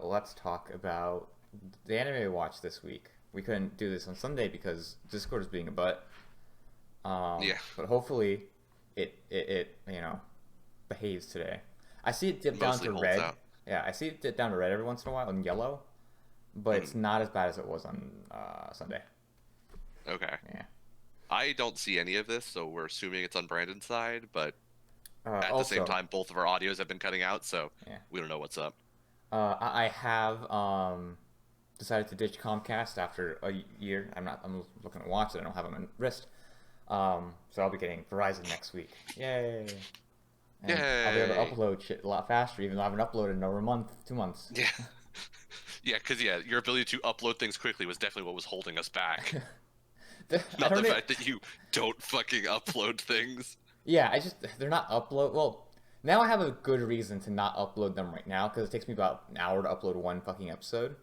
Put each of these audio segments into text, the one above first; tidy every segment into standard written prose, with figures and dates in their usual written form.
let's talk about the anime we watched this week. We couldn't do this on Sunday because Discord is being a butt. Yeah, But hopefully, it behaves today. I see it dip down mostly to holds red. out. Yeah, I see it dip down to red every once in a while and yellow, but it's Mm, not as bad as it was on Sunday. okay. Yeah. I don't see any of this, so we're assuming it's on Brandon's side, but at the same Also, time, both of our audios have been cutting out, so yeah, we don't know what's up. I have decided to ditch Comcast after a year. I'm looking to watch it. I don't have them on wrist. So I'll be getting Verizon next week. Yay! And I'll be able to Yay! upload shit a lot faster, even though I haven't uploaded in over a month, 2 months. Yeah, yeah, because your ability to upload things quickly was definitely what was holding us back. I Not the don't. fact that you don't fucking upload things. Yeah, they're not upload. Well, now I have a good reason to not upload them right now because it takes me about an hour to upload one fucking episode.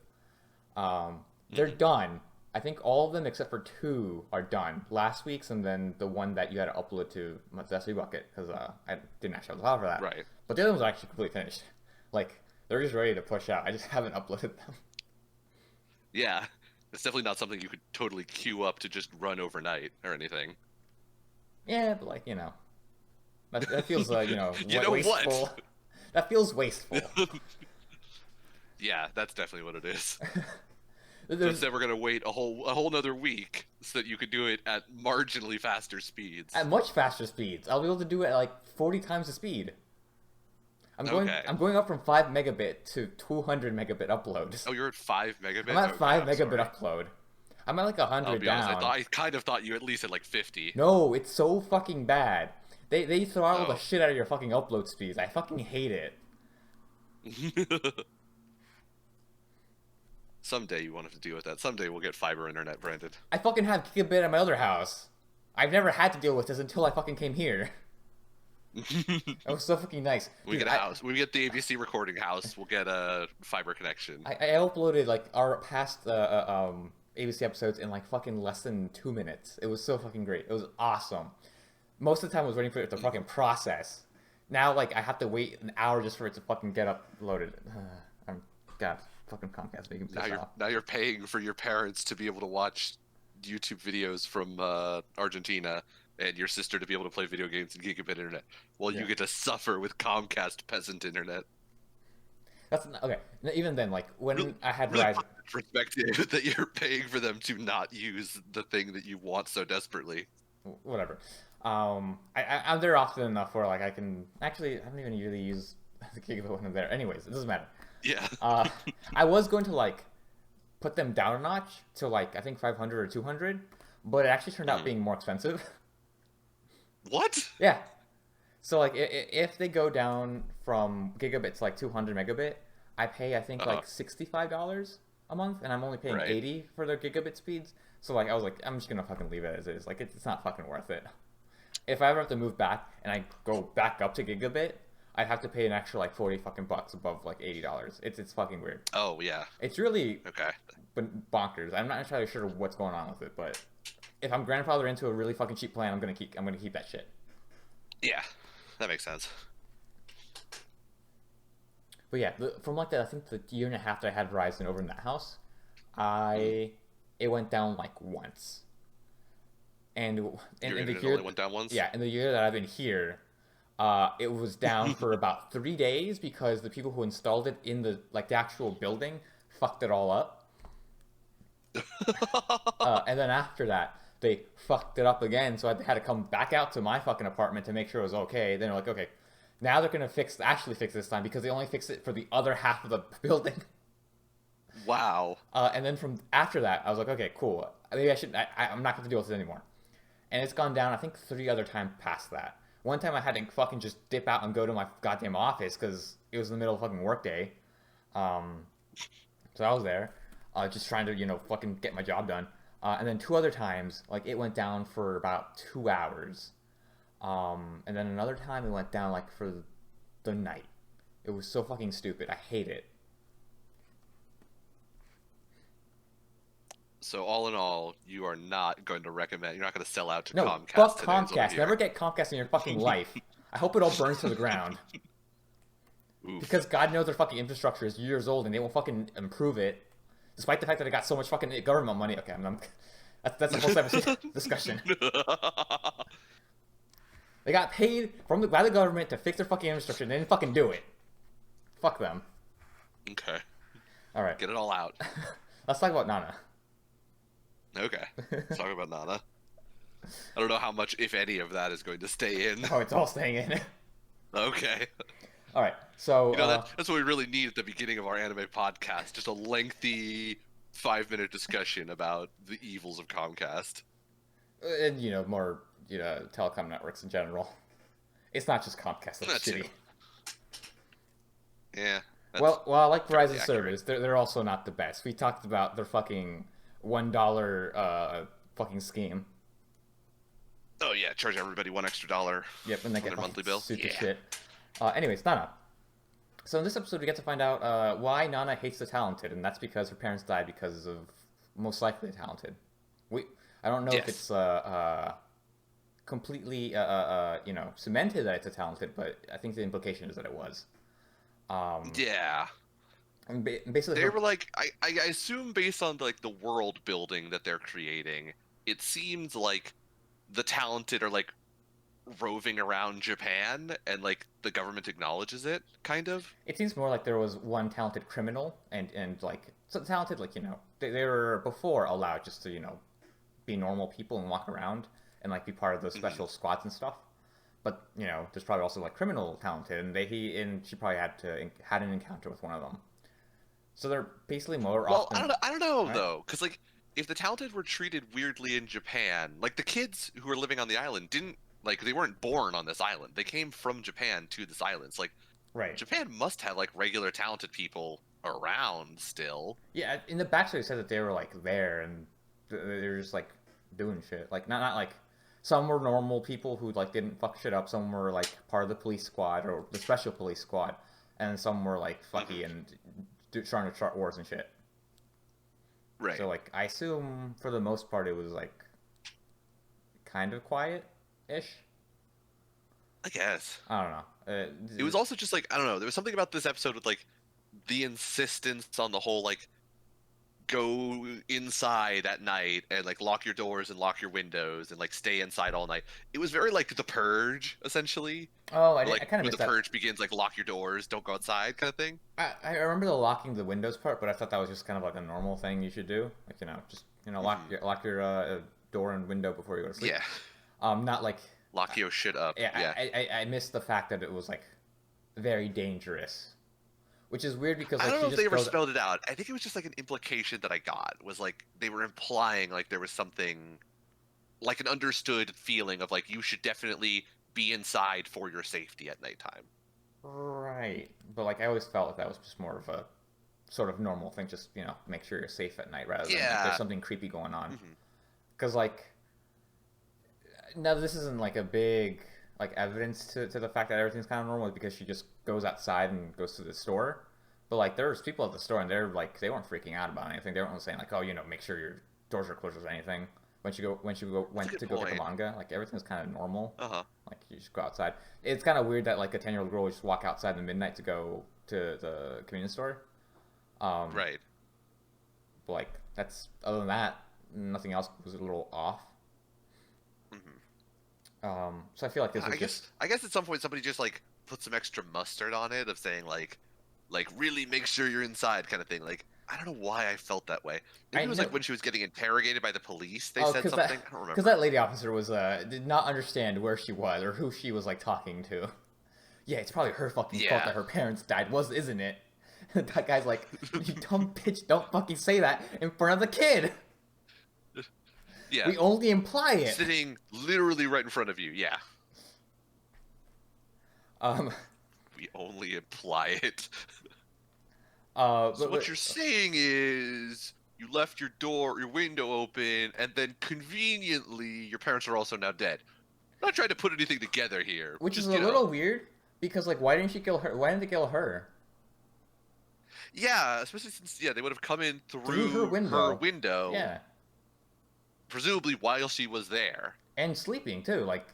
They're Mm, done. I think all of them except for two are done. Last week's and then the one that you had to upload to Zesty Bucket because I didn't actually have the file for that. right. But the other ones are actually completely finished. Like they're just ready to push out. I just haven't uploaded them. Yeah, it's definitely not something you could totally queue up to just run overnight or anything. Yeah, but that feels You know wasteful. what? That feels wasteful. Yeah, that's definitely what it is. So There's instead, we're gonna wait a whole another week so that you could do it at marginally faster speeds. at much faster speeds. I'll be able to do it at like 40 times the speed. Okay. I'm going up from 5 megabit to 200 megabit uploads. Oh, you're at 5 megabit. I'm at Okay, 5 I'm megabit sorry. upload. I'm at like I'll 100 be honest. down. I kind of thought you at least at like 50. No, it's so fucking bad. They throttle the Oh. shit out of your fucking upload speeds. I fucking hate it. Someday you won't have to deal with that. Someday we'll get fiber internet, Brandon. I fucking have gigabit at my other house. I've never had to deal with this until I fucking came here. It was so fucking nice. We Dude, get a house. We get the ABC recording house. We'll get a fiber connection. I uploaded like our past ABC episodes in like fucking less than 2 minutes. It was so fucking great. It was awesome. Most of the time I was waiting for it to fucking process. Now like I have to wait an hour just for it to fucking get uploaded. I'm God fucking Comcast making me Now piss you're off. now you're paying for your parents to be able to watch YouTube videos from Argentina and your sister to be able to play video games in gigabit internet, while Yeah, you get to suffer with Comcast peasant internet. that's okay. Even then, like Really, when I had really Verizon, perspective that you're paying for them to not use the thing that you want so desperately. whatever. I'm there often enough where like I can actually I don't even really use the gigabit when I'm there. Anyways, it doesn't matter. Yeah. Uh, I was going to like put them down a notch to like I think 500 or 200, but it actually turned out Mm. being more expensive. What? Yeah. So like if they go down from gigabit to like 200 megabit, I pay I think Uh-huh. like $65 a month, and I'm only paying Right. 80 for their gigabit speeds. So like I was like I'm just gonna fucking leave it as is. Like it's not fucking worth it. If I ever have to move back and I go back up to gigabit, I'd have to pay an extra like 40 fucking bucks above like $80. It's fucking weird. Oh yeah. It's really Okay. bonkers. I'm not entirely sure what's going on with it, but if I'm grandfathered into a really fucking cheap plan, I'm gonna keep that shit. Yeah. That makes sense. But yeah, from like I think the year and a half that I had Verizon over in that house, Mm. I it went down like once, and Your in the internet year only went down once? yeah in the year that I've been here, it was down for about 3 days because the people who installed it in the actual building fucked it all up. And then after that, they fucked it up again, so I had to come back out to my fucking apartment to make sure it was okay. Then they're like, okay, now they're gonna actually fix this time because they only fixed it for the other half of the building. Wow. And then from after that, I was like, okay, cool. Maybe I should. I'm not gonna deal with it anymore. And it's gone down. I think 3 other times past that. One time I had to fucking just dip out and go to my goddamn office because it was in the middle of fucking workday. Um, so I was there, just trying to fucking get my job done. And then 2 other times, like it went down for about 2 hours. And then another time it went down like for the night. It was so fucking stupid. I hate it. So all in all, you are not going to recommend. You're not going to sell out to No, Comcast fuck today. Is what I Comcast. Never hear. get Comcast in your fucking life. I hope it all burns to the ground. Oof. because God knows their fucking infrastructure is years old and they won't fucking improve it, despite the fact that they got so much fucking government money. Okay, that's a whole separate discussion. They got paid by the government to fix their fucking infrastructure and they didn't fucking do it. Fuck them. Okay. All right, Get it all out. let's talk about Nana. Okay. Let's talk about Nana. I don't know how much, if any, of that is going to stay in. Oh, it's all staying in. Okay. All right, so You know, that's what we really need at the beginning of our anime podcast. Just a lengthy 5-minute discussion about the evils of Comcast. and more telecom networks in general. It's not just Comcast that's That shitty. too. Yeah. Well, I like fairly Verizon accurate. service. They're also not the best. We talked about their fucking $1 fucking scheme. Oh yeah, charge everybody $1 extra. Yep, and they On get their fucking monthly bill? stupid Yeah. shit. Anyways, Nana. So in this episode, we get to find out why Nana hates the talented, and that's because her parents died because of most likely the talented. I don't know if Yes. it's completely cemented that it's a talented, but I think the implication is that it was. Yeah. And basically, They were like, I assume based on like the world building that they're creating, it seems like the talented are like roving around Japan and like the government acknowledges it, kind of. it seems more like there was one talented criminal, and like so talented, like they were before allowed just to be normal people and walk around and like be part of those special squads and stuff. But there's probably also like criminal talented, and she probably had an encounter with one of them. So they're basically more Well, often. I don't know Right. though, because like if the talented were treated weirdly in Japan, like the kids who were living on the island didn't like they weren't born on this island. They came from Japan to this island. It's like Right. Japan must have like regular talented people around still. Yeah, in the backstory it said that they were like there and they're just like doing shit. Like not like some were normal people who like didn't fuck shit up. Some were like part of the police squad or the special police squad, and some were like fucky and trying to start wars and shit. Right. So like I assume for the most part it was like kind of quiet-ish. I guess. I don't know. It was also just like I don't know. There was something about this episode with like the insistence on the whole like go inside at night and like lock your doors and lock your windows and like stay inside all night. It was very like The Purge essentially. oh, Like I kind of when missed The that. Purge begins, like lock your doors, don't go outside, kind of thing. I remember the locking the windows part, but I thought that was just kind of like a normal thing you should do. Like just lock your door and window before you go to sleep. Yeah, Not like lock your shit up. yeah. Yeah. I missed the fact that it was like very dangerous, which is weird because like I don't know she if they just ever goes. spelled it out. I think it was just like an implication that I got was like they were implying like there was something like an understood feeling of like you should definitely be inside for your safety at nighttime. Right, but like I always felt like that was just more of a sort of normal thing. Just make sure you're safe at night rather than like, Yeah. there's something creepy going on. Mhm. Because like now this isn't like a big like evidence to the fact that everything's kind of normal because she just goes outside and goes to the store. But like there's people at the store and they're like they weren't freaking out about anything. They weren't saying like, oh, make sure your doors are closed or anything. When she went a good to go get the point. manga, like everything's kind of normal. Uh-huh. Like you just go outside. It's kind of weird that like a 10-year-old girl would just walk outside in the midnight to go to the convenience store. Right. But like that's other than that, nothing else was a little off. So I feel like this was I guess at some point somebody just like put some extra mustard on it of saying like really make sure you're inside kind of thing. Like I don't know why I felt that way. Maybe it was like when she was getting interrogated by the police. They said something. I don't remember. Because that lady officer was did not understand where she was or who she was like talking to. Yeah, it's probably her fucking fault that her parents died, isn't it? That guy's like, you dumb bitch, don't fucking say that in front of the kid. Yeah. We only imply it. Sitting literally right in front of you. Yeah. We only imply it. So what you're saying is you left your window open, and then conveniently your parents are also now dead. I'm not trying to put anything together here. Which just, is a little weird because like, why didn't she kill her? Why didn't they kill her? Yeah, especially since they would have come in Through her window. Yeah, presumably while she was there. and sleeping too. Like,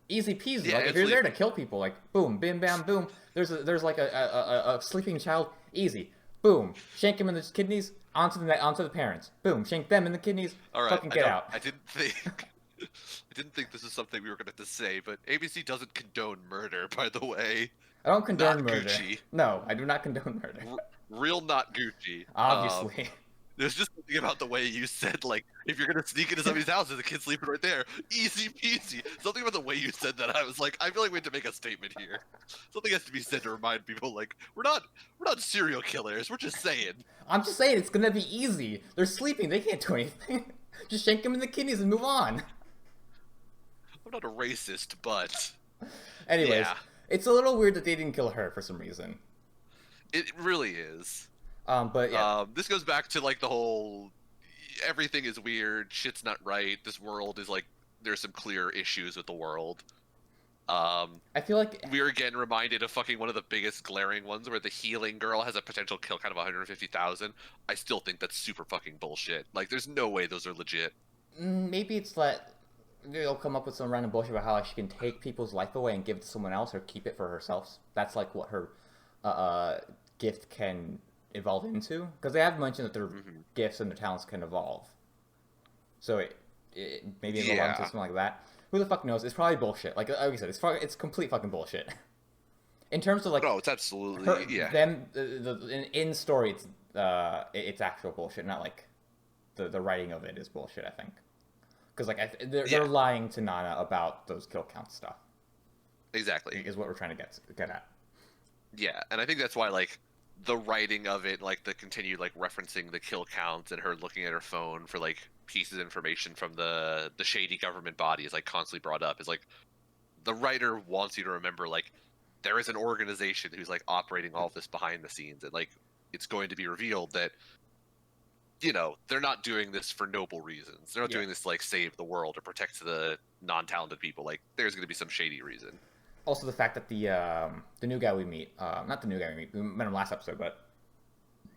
Easy peasy. Yeah, Like if it's you're like there to kill people, like boom, bim, bam, boom. There's like a sleeping child. Easy. Boom. Shank him in the kidneys. Onto the parents. Boom. Shank them in the kidneys. all right. Fucking get out. I didn't think. I didn't think this is something we were going to say, but ABC doesn't condone murder, by the way. I don't condone Not murder. Gucci. No, I do not condone murder. Real not Gucci. Obviously. There's just something about the way you said, like, if you're gonna sneak into somebody's house and the kid's sleeping right there, easy peasy. Something about the way you said that, I was like, I feel like we have to make a statement here. Something has to be said to remind people, like, we're not serial killers. We're just saying. I'm just saying it's gonna be easy. They're sleeping. They can't do anything. Just shank them in the kidneys and move on. I'm not a racist, but Anyways, yeah, it's a little weird that they didn't kill her for some reason. it really is. But yeah, This goes back to like the whole everything is weird, shit's not right. This world is like there's some clear issues with the world. I feel like We're again reminded of fucking one of the biggest glaring ones where the healing girl has a potential kill count of 150,000. I still think that's super fucking bullshit. Like, there's no way those are legit. maybe it's that they'll come up with some random bullshit about how she can take people's life away and give it to someone else or keep it for herself. That's like what her gift can evolve into. Because they have mentioned that their gifts and their talents can evolve. So maybe it'll evolve into something like that. Who the fuck knows? It's probably bullshit. Like I said, it's complete fucking bullshit. In terms of like, No, it's absolutely them in story, it's actual bullshit, not like the writing of it is bullshit. I think because like they're lying to Nana about those kill count stuff. Exactly is what we're trying to get at. Yeah, and I think that's why like the writing of it, like the continued like referencing the kill counts and her looking at her phone for like pieces of information from the shady government body is like constantly brought up. Is like the writer wants you to remember like there is an organization who's like operating all of this behind the scenes, and like it's going to be revealed that they're not doing this for noble reasons. They're not doing this to like save the world or protect the non-talented people. Like there's going to be some shady reason. Also, the fact that the new guy we meet, not the new guy we met him last episode, but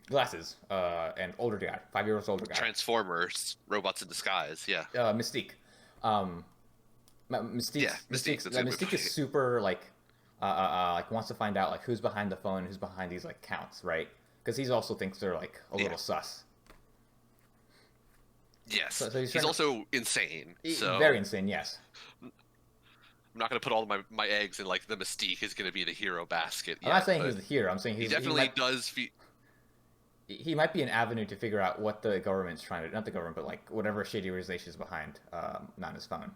glasses, and older guy, 5 years older guy. Transformers, robots in disguise, yeah. Mystique. Mystique is super like wants to find out like who's behind the phone, and who's behind these like counts, right? Because he also thinks they're like a little sus. Yes, so he's also insane. So very insane. Yes. I'm not going to put all my eggs in like the Mystique is going to be the hero basket. I'm not saying he's the hero. I'm saying he definitely does. He might be an avenue to figure out what the government's trying to, not the government, but like whatever shady organization is behind Nana's phone.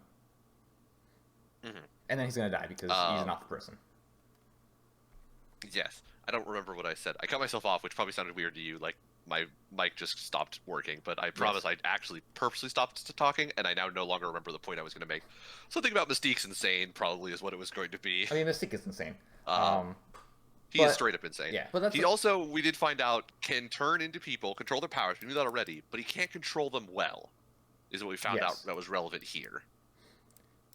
Mm-hmm. And then he's gonna die because he's an awful person. Yes, I don't remember what I said. I cut myself off, which probably sounded weird to you. Like my mic just stopped working, but I promise I actually purposely stopped talking, and I now no longer remember the point I was going to make. Something about Mystique's insane probably is what it was going to be. I mean, Mystique is insane. He is straight up insane. Yeah, but he also, we did find out, can turn into people, control their powers. We knew that already, but he can't control them well. Is what we found out that was relevant here.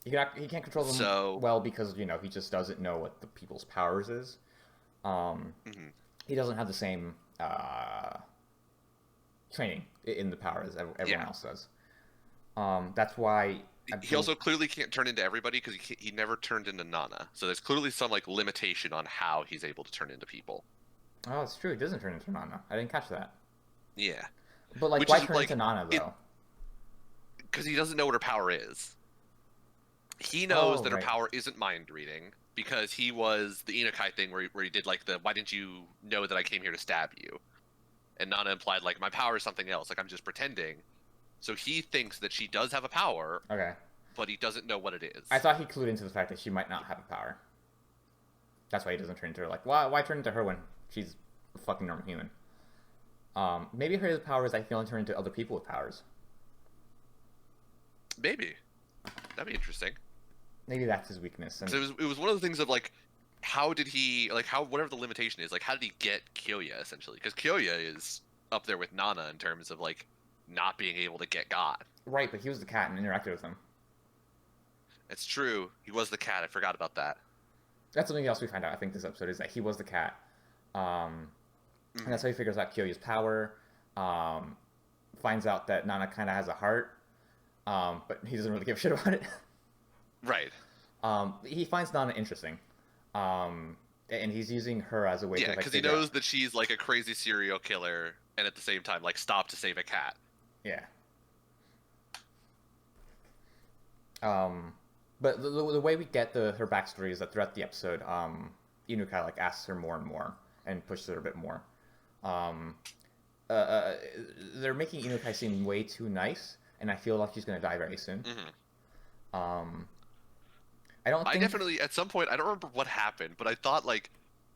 He can't control them well because he just doesn't know what the people's powers is. He doesn't have the same training in the power as everyone else does. That's why he also clearly can't turn into everybody because he never turned into Nana. So there's clearly some like limitation on how he's able to turn into people. Oh, it's true. He doesn't turn into Nana. I didn't catch that. Yeah. But like, why turn into Nana though? Because he doesn't know what her power is. He knows that her power isn't mind reading because he was the Inokai thing where he did like the why didn't you know that I came here to stab you? And Nana implied like my power is something else, like I'm just pretending. So he thinks that she does have a power. Okay. But he doesn't know what it is. I thought he clued into the fact that she might not have a power. That's why he doesn't turn into her. Like, why turn into her when she's a fucking normal human? Maybe her power is I can only turn into other people with powers. Maybe. That'd be interesting. Maybe that's his weakness. And it was one of the things of like, how did he whatever the limitation is, like how did he get Kyoya essentially? Because Kyoya is up there with Nana in terms of like not being able to get God. Right, but he was the cat and interacted with him. It's true. He was the cat. I forgot about that. That's something else we find out. I think this episode is that he was the cat, and that's how he figures out Kyoya's power. Finds out that Nana kind of has a heart, but he doesn't really give a shit about it. Right. He finds Nana interesting, and he's using her as a way to Yeah, like because he figure out. knows that she's like a crazy serial killer, and at the same time, like stop to save a cat. Yeah. Um, but the way we get her backstory is that throughout the episode, Inukai like asks her more and more and pushes her a bit more. Um, uh, uh, they're making Inukai seem way too nice, and I feel like she's gonna die very soon. Hmm. Um, I don't I think. definitely, at some point, I don't remember what happened, but I thought like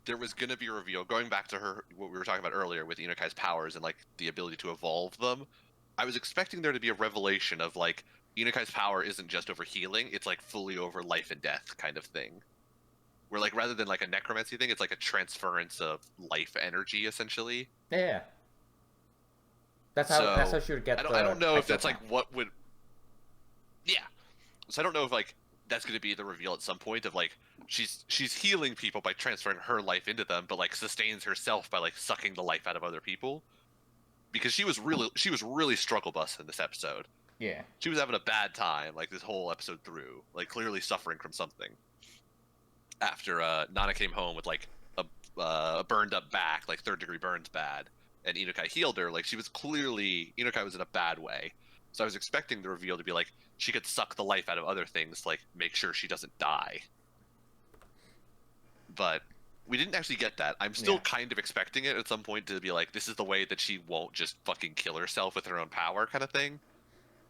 there was gonna be a reveal. Going back to her, what we were talking about earlier with Inukai's powers and like the ability to evolve them, I was expecting there to be a revelation of like Inukai's power isn't just over healing; it's like fully over life and death kind of thing. Where like rather than like a necromancy thing, it's like a transference of life energy essentially. Yeah, that's how So she would I get don't I the don't know if that's like exoplanet. what would yeah. So I don't know if like that's going to be the reveal at some point of like she's healing people by transferring her life into them, but like sustains herself by like sucking the life out of other people because she was really struggle bus in this episode. Yeah, She was having a bad time like this whole episode through, like clearly suffering from something. After Nana came home with like a burned up back, like third degree burns bad, and Inukai healed her, like she was clearly Inukai was in a bad way. So I was expecting the reveal to be like she could suck the life out of other things, to, like make sure she doesn't die. But we didn't actually get that. I'm still yeah, kind of expecting it at some point to be like this is the way that she won't just fucking kill herself with her own power kind of thing.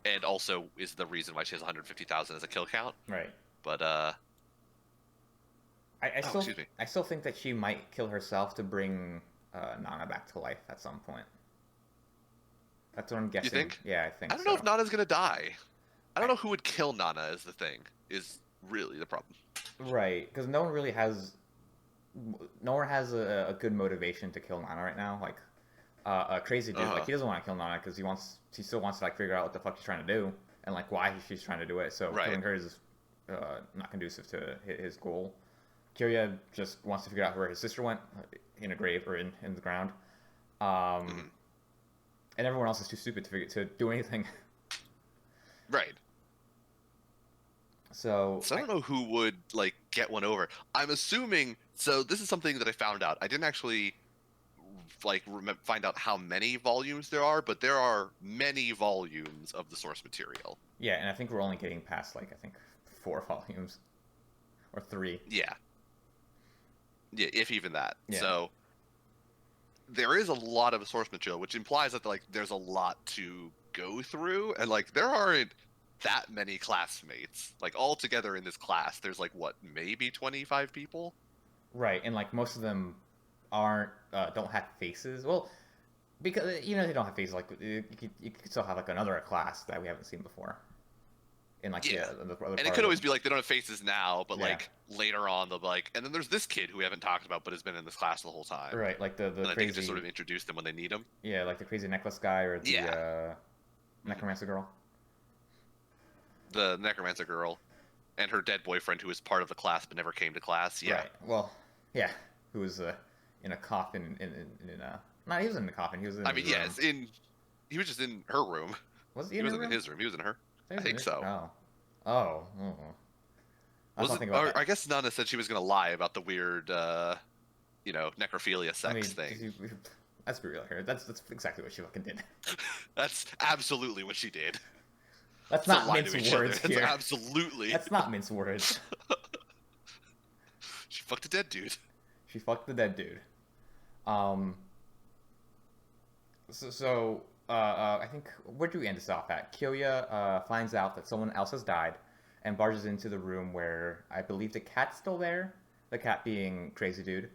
And also is the reason why she has 150,000 as a kill count. right. But I oh, still excuse me. I still think that she might kill herself to bring Nana back to life at some point. That's what I'm You guessing. think? Yeah, I I think don't know if so. Nana's gonna die. I I, don't know who would kill Nana is the thing, is really the problem. right, because no one has a good motivation to kill Nana right now. Like a crazy dude, like Uh-huh. he doesn't want to kill Nana because he still wants to like figure out what the fuck she's trying to do and like why she's trying to do it. So Right. killing her is not conducive to his goal. Kirya just wants to figure out where his sister went, in a grave or in the ground. Um, Mhm. and everyone else is too stupid to do anything. Right. So So I don't know who would like get one over. I'm assuming so this is something that I found out. I didn't actually like find out how many volumes there are, but there are many volumes of the source material. yeah, and I think we're only getting past like I think 4 volumes or 3. Yeah. Yeah, if even that. Yeah, So there is a lot of source material, which implies that like there's a lot to go through, and like there aren't that many classmates. Like all together in this class, there's like what, maybe 25 people? right. And like most of them aren't don't have faces. Well, because they don't have faces. Like you could still have like another class that we haven't seen before in like Yeah. the other And it part could of always them. be like they don't have faces now, but Yeah, like later on they'll be like, and then there's this kid who we haven't talked about but has been in this class the whole time. right. Like the And I think it just sort crazy of introduced them when they need them. yeah, like the crazy necklace guy or the Yeah. Mhm. necromancer girl. The necromancer girl and her dead boyfriend who was part of the class but never came to class. Yeah. Right. Well, yeah, who was in a coffin in a. No, he was in the coffin. He was in I his mean, room. yes, in he was just in her room. Was he He in her wasn't in room? his room. He was in her. He I was in think it. so. Oh. Oh. Oh. That's Was it? nothing about Or that. I guess Nana said she was gonna lie about the weird, necrophilia I sex mean, thing. let's be real here. That's exactly what she fucking did. That's absolutely what she did. Let's To not lie to mince each words other. That's here. absolutely. Let's not mince words. She fucked a dead dude. She fucked the dead dude. Um. I think where do we end this off at? Kyoya finds out that someone else has died, and barges into the room where I believe the cat's still there. The cat being crazy dude.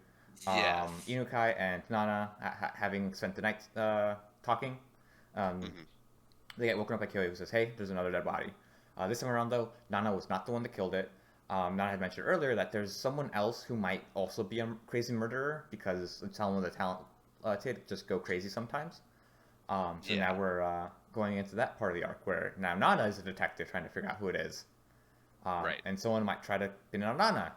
Yes. Inukai and Nana having spent the night talking. Um, Hmm. they get woken up by Kyoya who says, "Hey, there's another dead body." This time around, though, Nana was not the one that killed it. Nana had mentioned earlier that there's someone else who might also be a crazy murderer because some of the talent to just go crazy sometimes. So now Yeah. we're going into that part of the arc where now Nana is a detective trying to figure out who it is. Right. And someone might try to pin it on Nana,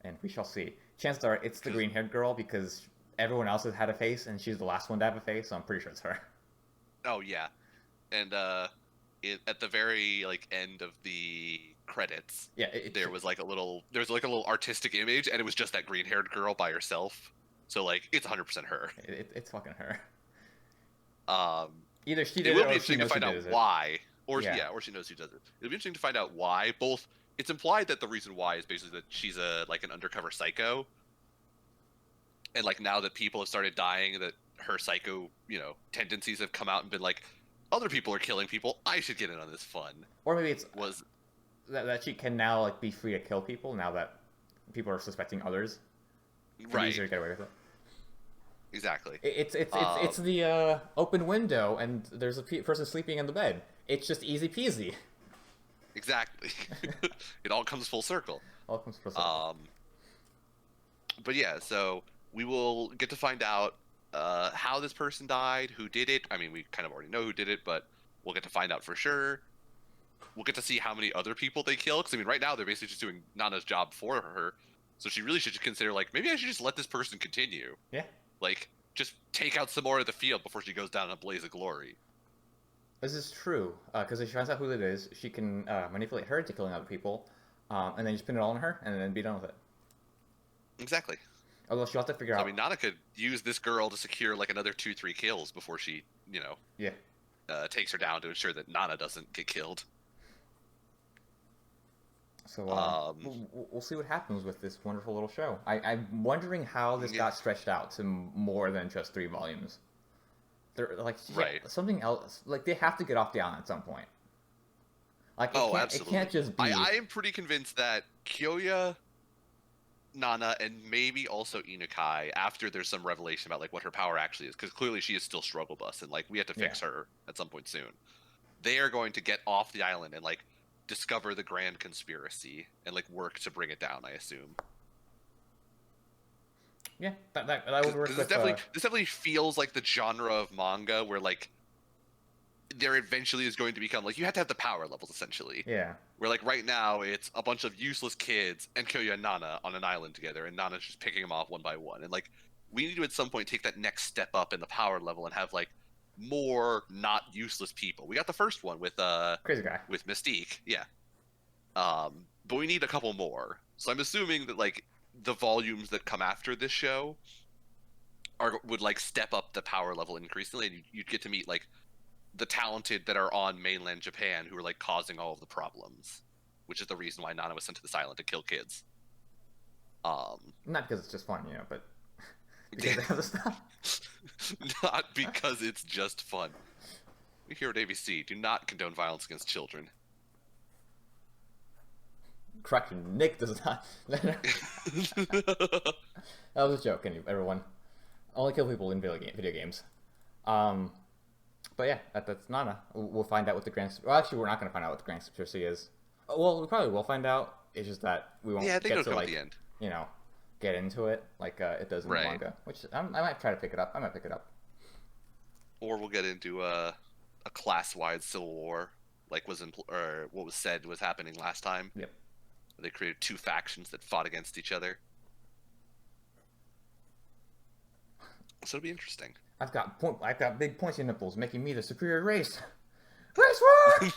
and we shall see. Chances are it's the 'Cause green-haired girl because everyone else has had a face, and she's the last one to have a face, so I'm pretty sure it's her. oh yeah, and at the very like end of the credits, Yeah, there was like a little artistic image, and it was just that green-haired girl by herself. So like it's 100% her. it's fucking her. Um, Either she it did it will be or she interesting to knows who find out did it. why, or Yeah. yeah, or she knows who does it. It'll be interesting to find out why. Both, it's implied that the reason why is basically that she's a like an undercover psycho, and like now that people have started dying, that her psycho, tendencies have come out and been like, other people are killing people. I should get in on this fun. Or maybe it's Was that she can now like be free to kill people now that people are suspecting others. It'd be right, easier to get away with it. exactly. It's the open window and there's a person sleeping in the bed. It's just easy peasy. Exactly. It all comes full circle. All comes full circle. But yeah, so we will get to find out how this person died, who did it. I mean, we kind of already know who did it, but we'll get to find out for sure. We'll get to see how many other people they kill. Because I mean, right now they're basically just doing Nana's job for her. So she really should consider like, maybe I should just let this person continue. Yeah. Like, just take out some more of the field before she goes down in a blaze of glory. This is true, because if she finds out who it is, she can manipulate her into killing other people, and then just pin it all on her, and then be done with it. Exactly. Although she'll have to figure So, out... I mean, Nana could use this girl to secure like another 2-3 kills before she, Yeah. takes her down to ensure that Nana doesn't get killed. So we'll see what happens with this wonderful little show. I'm wondering how this got stretched out to more than just 3 volumes. They're like something else. Like they have to get off the island at some point. Like absolutely. It can't just be. I am pretty convinced that Kyoya, Nana, and maybe also Inukai, after there's some revelation about like what her power actually is, because clearly she is still struggle bus, and like we have to fix her at some point soon. They are going to get off the island and like discover the grand conspiracy and like work to bring it down, I assume. Yeah, that would work. This definitely feels like the genre of manga where like there eventually is going to become like you have to have the power levels essentially. Yeah. Where like right now it's a bunch of useless kids and Kyoya and Nana on an island together, and Nana's just picking them off one by one. And like we need to at some point take that next step up in the power level and have like more not useless people. We got the first one with Crazy Guy with Mystique, yeah. But we need a couple more. So I'm assuming that like the volumes that come after this show would like step up the power level increasingly, and you'd get to meet like the talented that are on mainland Japan who are like causing all of the problems, which is the reason why Nana was sent to this island to kill kids. Not because it's just fun, but because they have the stuff. Not because it's just fun. We here at ABC do not condone violence against children. Correction, Nick does not. That was a joke, everyone. Only kill people in video games. But yeah, that's Nana. We'll find out what the grand... Well, actually, we're not going to find out what the grand conspiracy is. Well, we probably will find out. It's just that we won't get to, like, at the end. Get into it like it does in the manga. Which I might try to pick it up. I might pick it up. Or we'll get into a class-wide civil war, like or what was said was happening last time. Yep. They created 2 factions that fought against each other. So it'll be interesting. I've got big pointy nipples, making me the superior race. Race war!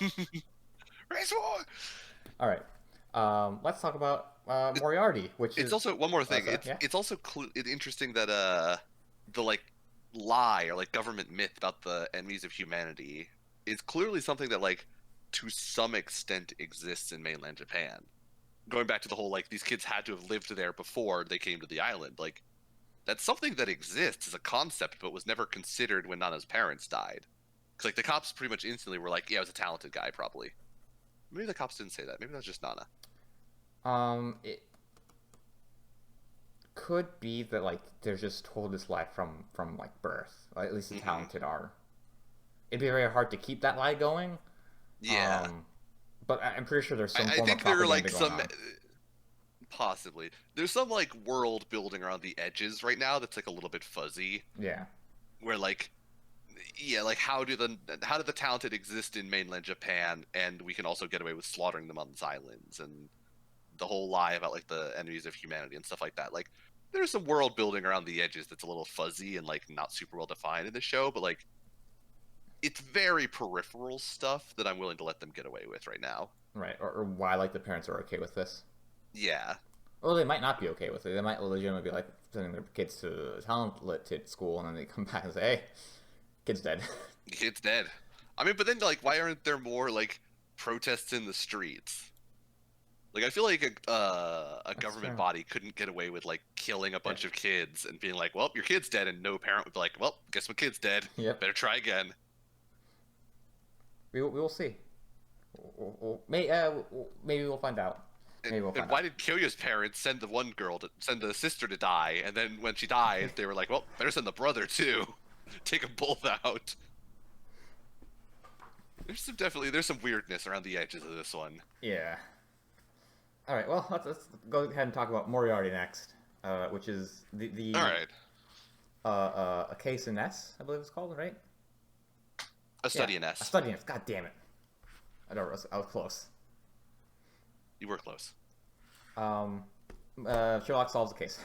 Race war! All right. Let's talk about Moriarty, which is... It's also, one more thing, it's also interesting that the like lie or like government myth about the enemies of humanity is clearly something that like to some extent exists in mainland Japan. Going back to the whole like these kids had to have lived there before they came to the island, like that's something that exists as a concept, but was never considered when Nana's parents died. Because like the cops pretty much instantly were like, "Yeah, it was a talented guy, probably." Maybe the cops didn't say that. Maybe that's just Nana. It could be that like they're just told this lie from like birth. At least the talented are. It'd be very hard to keep that lie going. Yeah. But I'm pretty sure there's some form of propaganda there are like going on. Possibly. There's some like world building around the edges right now that's like a little bit fuzzy. Yeah. Where like like how do the talented exist in mainland Japan, and we can also get away with slaughtering them on these islands, and the whole lie about like the enemies of humanity and stuff like that. Like there's some world building around the edges that's a little fuzzy and like not super well defined in the show, but like it's very peripheral stuff that I'm willing to let them get away with right now. Right, or why like the parents are okay with this. Yeah. Or they might not be okay with it. They might legitimately be like sending their kids to talented school, and then they come back and say, "Hey, kid's dead." The kid's dead. I mean, but then like, why aren't there more like protests in the streets? Like, I feel like a That's government fair. body couldn't get away with like killing a Yeah. bunch of kids and being like, "Well, your kid's dead," and no parent would be like, "Well, guess my kid's dead. Yep. Better try again." We will see. Maybe we'll find out. Maybe we'll And find why out. did Kyoya's parents send the one girl to send the sister to die, and then when she died, they were like, "Well, better send the brother too. Take them both out." There's some weirdness around the edges of this one. Yeah. All right. Well, let's go ahead and talk about Moriarty next, which is the All right, a case in S, I believe it's called, right? a Yeah, study in a S. study in S. God damn it! I was close. You were close. Um, Sherlock solves the case.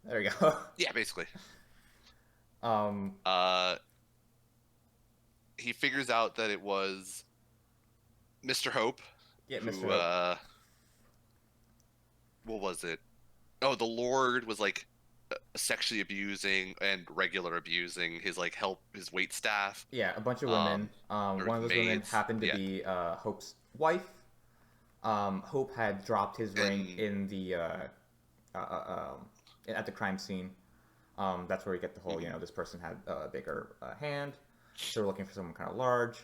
There you go. Yeah, basically. um, Uh, he figures out that it was Mr. Hope yeah, Mr. who Hope. what was it? Oh, the Lord was like sexually abusing and regular abusing his like his wait staff, Yeah, a bunch of women. or One of those women maids. happened to Yeah, be Hope's wife. Hope had dropped his ring and in the at the crime scene. That's where you get the whole, this person had a bigger hand, so we're looking for someone kind of large.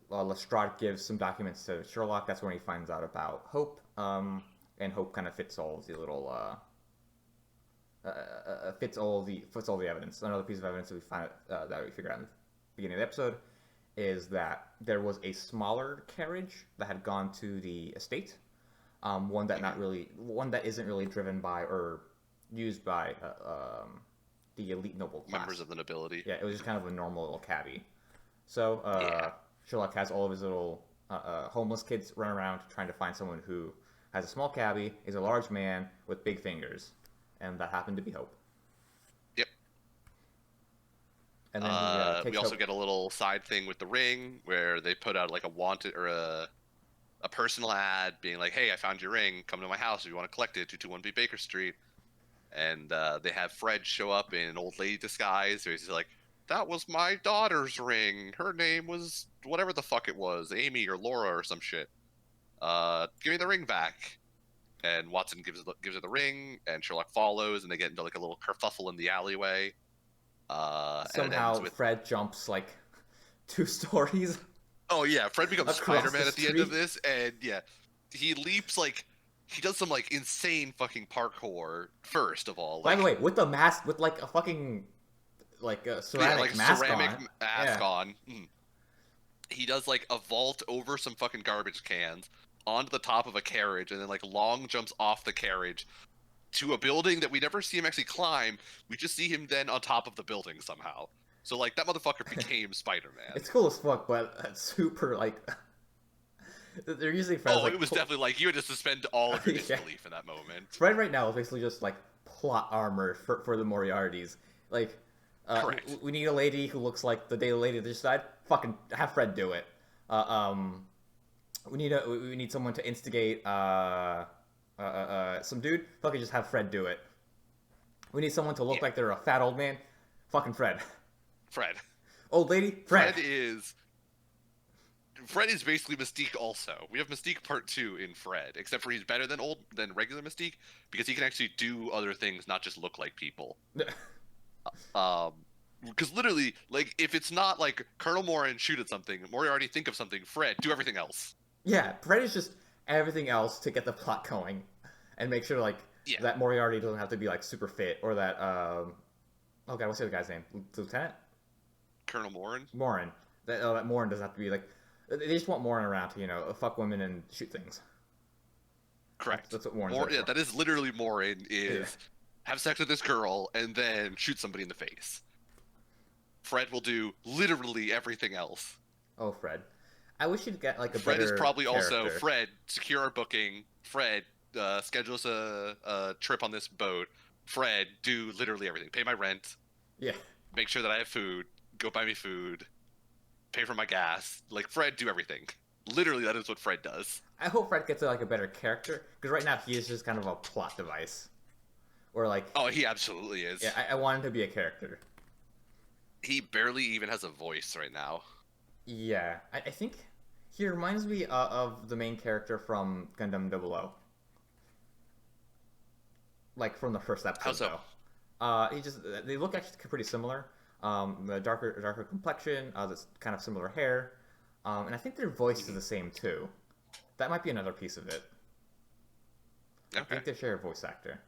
Lestrade gives some documents to Sherlock. That's when he finds out about Hope, and Hope kind of fits all of the little fits all the evidence. Another piece of evidence that we find that we figured out in the beginning of the episode is that there was a smaller carriage that had gone to the estate, one that isn't really driven by or used by the elite noble class. members of the nobility. Yeah, it was just kind of a normal little cabbie. So Yeah. Sherlock has all of his little homeless kids run around trying to find someone who has a small cabbie, is a large man with big fingers, and that happened to be Hope. Yep. And then he takes We also Hope. get a little side thing with the ring where they put out like a wanted or a personal ad being like, "Hey, I found your ring. Come to my house if you want to collect it. 221B Baker Street." And they have Fred show up in an old lady disguise. So he's like, "That was my daughter's ring. Her name was whatever the fuck it was, Amy or Laura or some shit. Give me the ring back." And Watson gives her the ring, and Sherlock follows, and they get into like a little kerfuffle in the alleyway. And it ends Somehow with, Fred jumps like 2 stories oh yeah, Fred becomes across Spider-Man the at the end of street. this, and yeah, he leaps like he does some like insane fucking parkour first of all, By the like way, with the mask, with like a fucking like a yeah, ceramic like a mask ceramic on. mask Yeah, on. He does like a vault over some fucking garbage cans onto the top of a carriage, and then like long jumps off the carriage to a building that we never see him actually climb. We just see him then on top of the building somehow. So like that motherfucker became Spider-Man. it's cool as fuck, but it's super like they're using Fred as Oh, like it was definitely like you had to suspend all of your Yeah. disbelief in that moment. Fred right now is basically just like plot armor for the Moriartys. Like, Correct. we need a lady who looks like the Daily Lady this side. Fucking have Fred do it. We need someone to instigate some dude. Fucking just have Fred do it. We need someone to look Yeah. like they're a fat old man. Fucking Fred. Fred. Old lady, Fred. Fred is basically Mystique also. We have Mystique Part 2 in Fred, except for he's better than regular Mystique because he can actually do other things, not just look like people. Because literally, like, if it's not like Colonel Morin shoot at something, Moriarty think of something, Fred do everything else. Yeah, Fred is just everything else to get the plot going, and make sure like Yeah. that Moriarty doesn't have to be like super fit, or that oh god, what's the other guy's name? Lieutenant Colonel Morin? Morin. That Morin doesn't have to be like. They just want Morin around to fuck women and shoot things. Correct. That's what Morin's Mor- there yeah, for. that is literally Morin is Yeah. have sex with this girl and then shoot somebody in the face. Fred will do literally everything else. Oh, Fred. I wish you'd get like a Fred is better probably also character. Fred. Secure our booking. Fred, schedule us a trip on this boat. Fred, do literally everything. Pay my rent. Yeah. Make sure that I have food. Go buy me food. Pay for my gas. Like Fred, do everything. Literally, that is what Fred does. I hope Fred gets like a better character because right now he is just kind of a plot device. Or like, Oh, he absolutely is. yeah, I want him to be a character. He barely even has a voice right now. Yeah, I think he reminds me of the main character from Gundam 00. Like from the first How episode, so? though. He just they look actually pretty similar. The darker complexion, this kind of similar hair, and I think their voice is the same too. That might be another piece of it. I Okay. think they share a voice actor.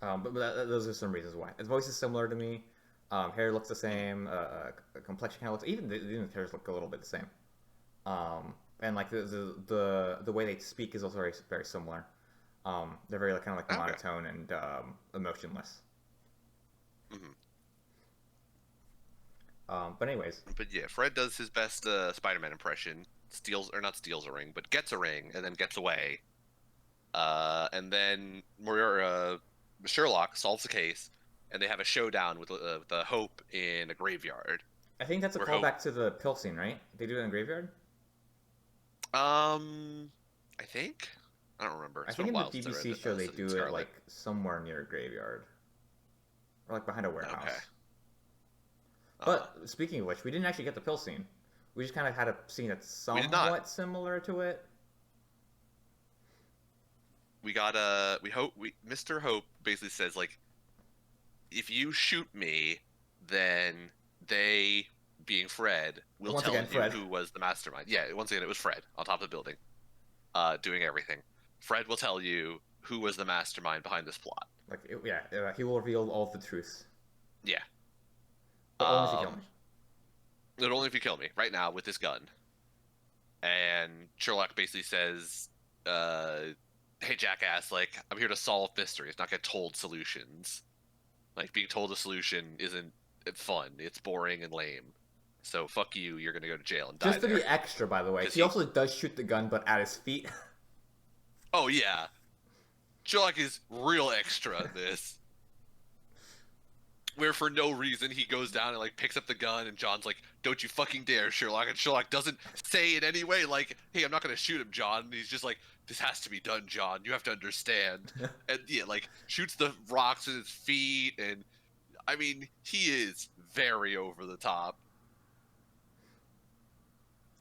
But those are some reasons why. His voice is similar to me. Hair looks the same. Complexion kind of looks even the hairs look a little bit the same. And like the way they speak is also very similar. They're very like, kind of like Okay. monotone and emotionless. hmm But anyways, But yeah, Fred does his best Spider-Man impression. Steals or not steals a ring, but gets a ring and then gets away. And then Sherlock solves the case, and they have a showdown with the Hope in a graveyard. I think that's a Where Hope, callback to the pill scene, right? They do it in the graveyard. I think I don't remember. I It's been think a in the while since I read BBC show they do it Scarlet. like somewhere near a graveyard or like behind a warehouse. Okay. But speaking of which, we didn't actually get the pill scene. We just kind of had a scene that's We did not. somewhat similar to it. We got Mr. Hope basically says like, if you shoot me, then they, being Fred, will Once tell again, you Fred. who was the mastermind. Yeah, once again, it was Fred on top of the building, doing everything. Fred will tell you who was the mastermind behind this plot. Like, he will reveal all the truth. Yeah. But only if you kill me. But only if you kill me right now with this gun. And Sherlock basically says, "Hey, jackass! Like, I'm here to solve mysteries, not get told solutions. Like, being told a solution isn't fun. It's boring and lame. So fuck you. You're gonna go to jail and die Just to there." be extra, by the way, 'Cause he also does shoot the gun, but at his feet. Oh yeah, Sherlock is real extra in this. Where for no reason he goes down and like picks up the gun, and John's like, "Don't you fucking dare, Sherlock!" And Sherlock doesn't say in any way like, "Hey, I'm not gonna shoot him, John." And he's just like, "This has to be done, John. You have to understand." And yeah, like shoots the rocks at his feet, and I mean, he is very over the top.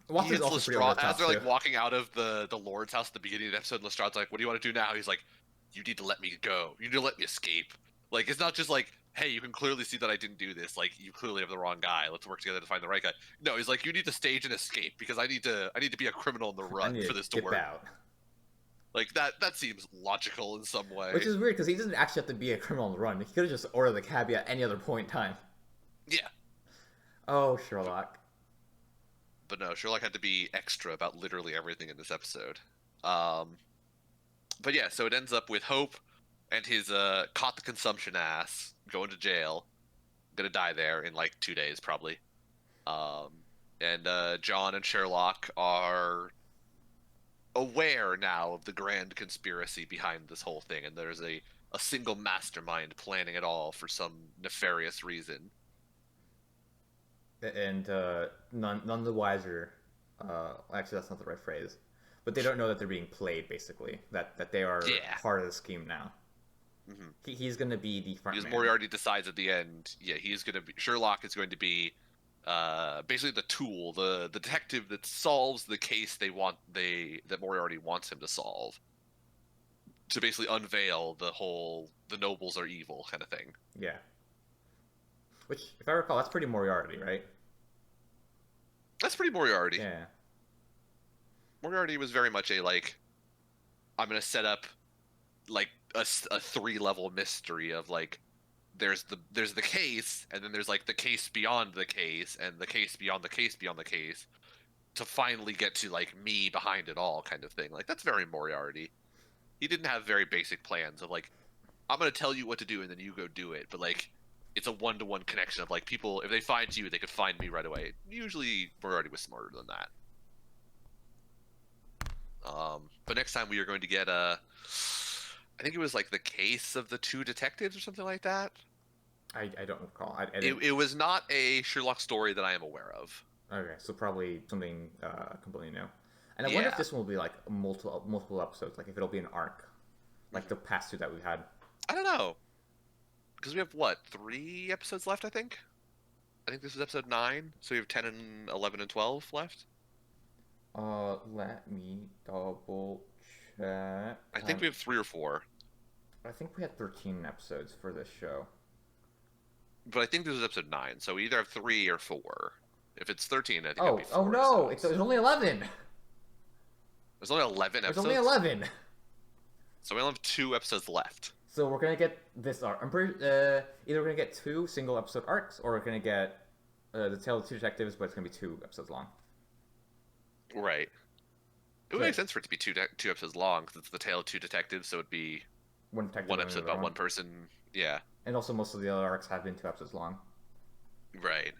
He Watson's hits also pretty Lestrade over the top as they're like too. walking out of the Lord's house at the beginning of the episode. Lestrade's like, "What do you want to do now?" He's like, "You need to let me go. You need to let me escape." Like, it's not just like, "Hey, you can clearly see that I didn't do this. Like, you clearly have the wrong guy. Let's work together to find the right guy." No, he's like, "You need to stage an escape because I need to be a criminal in the I run need for to this to dip work." out. Like that seems logical in some way. Which is weird because he doesn't actually have to be a criminal on the run. He could have just ordered the cabbie at any other point in time. Yeah, Oh, Sherlock. but no, Sherlock had to be extra about literally everything in this episode. Um, but yeah, so it ends up with Hope and his caught the consumption ass going to jail, gonna die there in like 2 days probably. Um, and John and Sherlock are aware now of the grand conspiracy behind this whole thing, and there's a single mastermind planning it all for some nefarious reason. And none the wiser. Actually, that's not the right phrase. But they don't know that they're being played, basically. That they are Yeah. part of the scheme now. hmm He's going to be the front Because man. Moriarty decides at the end, yeah, he's gonna be Sherlock is going to be basically the tool, the detective that solves the case that Moriarty wants him to solve. To basically unveil the nobles are evil kind of thing. Yeah. Which, if I recall, that's pretty Moriarty, right? That's pretty Moriarty. Yeah. Moriarty was very much a like, I'm gonna set up like a 3-level mystery of like, there's the case, and then there's like the case beyond the case, and the case beyond the case beyond the case, to finally get to like me behind it all kind of thing. Like that's very Moriarty. He didn't have very basic plans of like, I'm gonna tell you what to do and then you go do it, but like it's a one-to-one connection of like, people if they find you they could find me right away. Usually Moriarty was smarter than that. But next time we are going to get I think it was like the case of the two detectives or something like that. I don't recall. I It, didn't. it was not a Sherlock story that I am aware of. Okay, so probably something completely new. And I wonder if Yeah, this one will be like multiple episodes, like if it'll be an arc, like the past two that we've had. I don't know because we have what 3 episodes left. I think this is episode 9, so we have 10 and 11 and 12 left. Let me double check. I think we have 3 or 4, I think we had 13 episodes for this show. but I think this is episode 9, so we either have 3 or 4. If it's 13, I think it'd Oh, be oh 4. no! So There's only 11. there's only 11 There's episodes. only 11. So we only have 2 episodes left. So we're gonna get this arc. I'm pretty. Either we're gonna get 2 single episode arcs, or we're gonna get the Tale of Two Detectives, but it's gonna be 2 episodes long. Right. It would Right. make sense for it to be two episodes long because it's the Tale of Two Detectives, so it'd be One detective, one and episode another about one person. Yeah. And also, most of the other arcs have been 2 episodes long. Right.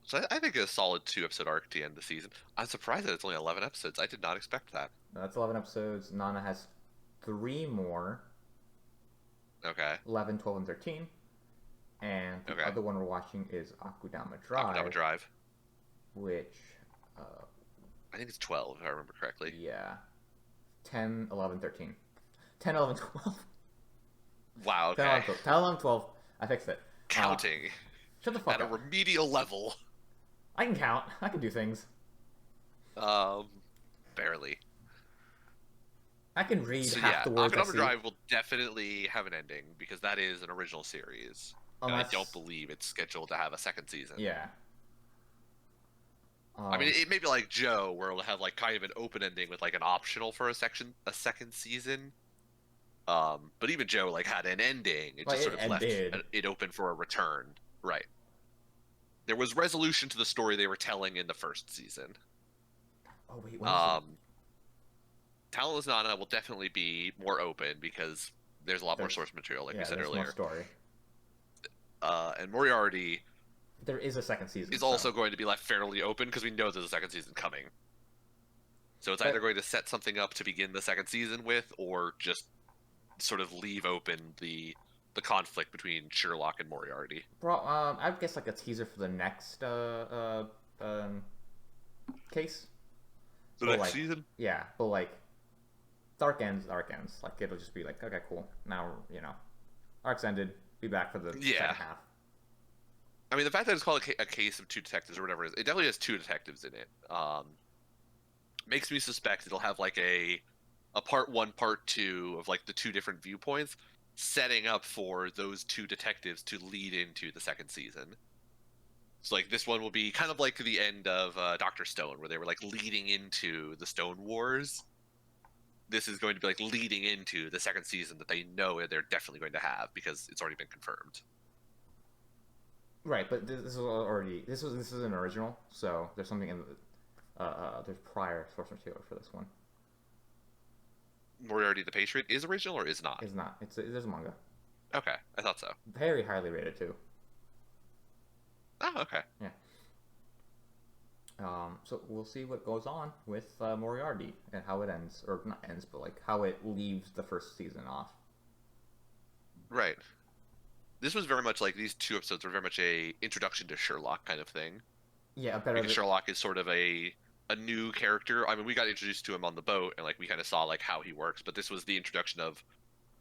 So I think a solid 2 episode arc to end the season. I'm surprised that it's only 11 episodes. I did not expect that. That's 11 episodes. Nana has 3 more. Okay. 11, 12, and 13. And the Okay. other one we're watching is Akudama Drive, Akudama Drive. which, I think it's 12 if I remember correctly. yeah, 10, 11, 13. 10, 11, 12. Wow. 10, Okay. 11, 12. 10, 11, 12. I fixed it. Counting Shut the fuck at a up. remedial level. I can count. I can do things. Barely. I can read So half yeah, the words I Akudama see. Drive will definitely have an ending because that is an original series. And I Unless- don't believe it's scheduled to have a second season. Yeah. I mean, it may be like Joe, where it'll have like kind of an open ending with like an optional for a second season. But even Joe like had an ending. It Like, just sort it of left ended. it open for a return. Right. There was resolution to the story they were telling in the first season. oh wait, when is it? Talentless Nana will definitely be more open because there's a lot more There's- source material, like yeah, we said there's more earlier. story. And Moriarty There is a second season. is so- also going to be left fairly open because we know there's a second season coming. So it's either going to set something up to begin the second season with, or just sort of leave open the conflict between Sherlock and Moriarty. I guess like a teaser for the next case. The So, next like, season? Yeah, but like Dark Ends. Like it'll just be like, okay, cool. Now arcs ended. Be back for the Yeah. second half. I mean, the fact that it's called a case of two detectives or whatever it is, it definitely has two detectives in it. Makes me suspect it'll have like a part one, part two of like the two different viewpoints, setting up for those two detectives to lead into the second season. So like this one will be kind of like the end of Dr. Stone, where they were like leading into the Stone Wars. This is going to be like leading into the second season that they know they're definitely going to have because it's already been confirmed. Right, but this is an original, so there's something in there's prior source material for this one. Moriarty the Patriot is original or is not? It's not. There's a manga. Okay, I thought so. Very highly rated too. Oh, okay. Yeah. So we'll see what goes on with Moriarty and how it ends, or not ends, but like how it leaves the first season off. Right. This was very much like these 2 episodes were very much a introduction to Sherlock kind of thing. Yeah, better. Because Sherlock is sort of a new character. I mean, we got introduced to him on the boat, and like we kind of saw like how he works. But this was the introduction of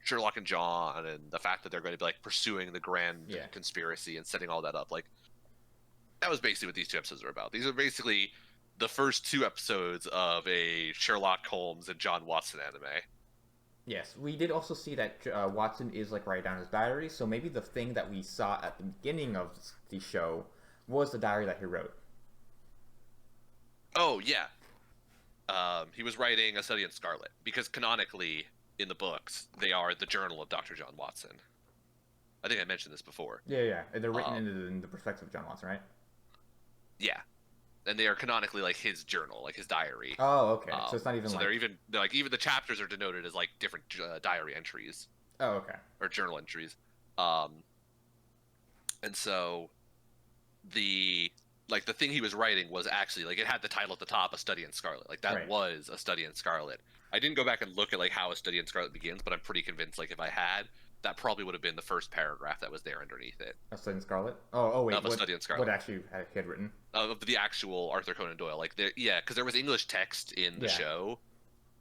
Sherlock and John, and the fact that they're going to be like pursuing the grand Yeah. conspiracy and setting all that up. Like that was basically what these 2 episodes are about. These are basically the first 2 episodes of a Sherlock Holmes and John Watson anime. Yes, we did also see that Watson is like writing down his diary, so maybe the thing that we saw at the beginning of the show was the diary that he wrote. Oh yeah, he was writing A Study in Scarlet because canonically in the books they are the journal of Dr. John Watson. I think I mentioned this before. Yeah. They're written in the perspective of John Watson, right? Yeah, and they are canonically like his journal, like his diary. Oh, okay. So it's not even so like. they're even the chapters are denoted as like different diary entries Oh, okay. or journal entries. And so the thing he was writing was actually like it had the title at the top, A Study in Scarlet. Like that Right. was A Study in Scarlet. I didn't go back and look at like how A Study in Scarlet begins, but I'm pretty convinced like if I had, that probably would have been the first paragraph that was there underneath it. A Study in Scarlet. Oh wait, Of A Study in Scarlet. What actually he had written? Of the actual Arthur Conan Doyle. Like, yeah, because there was English text in the show,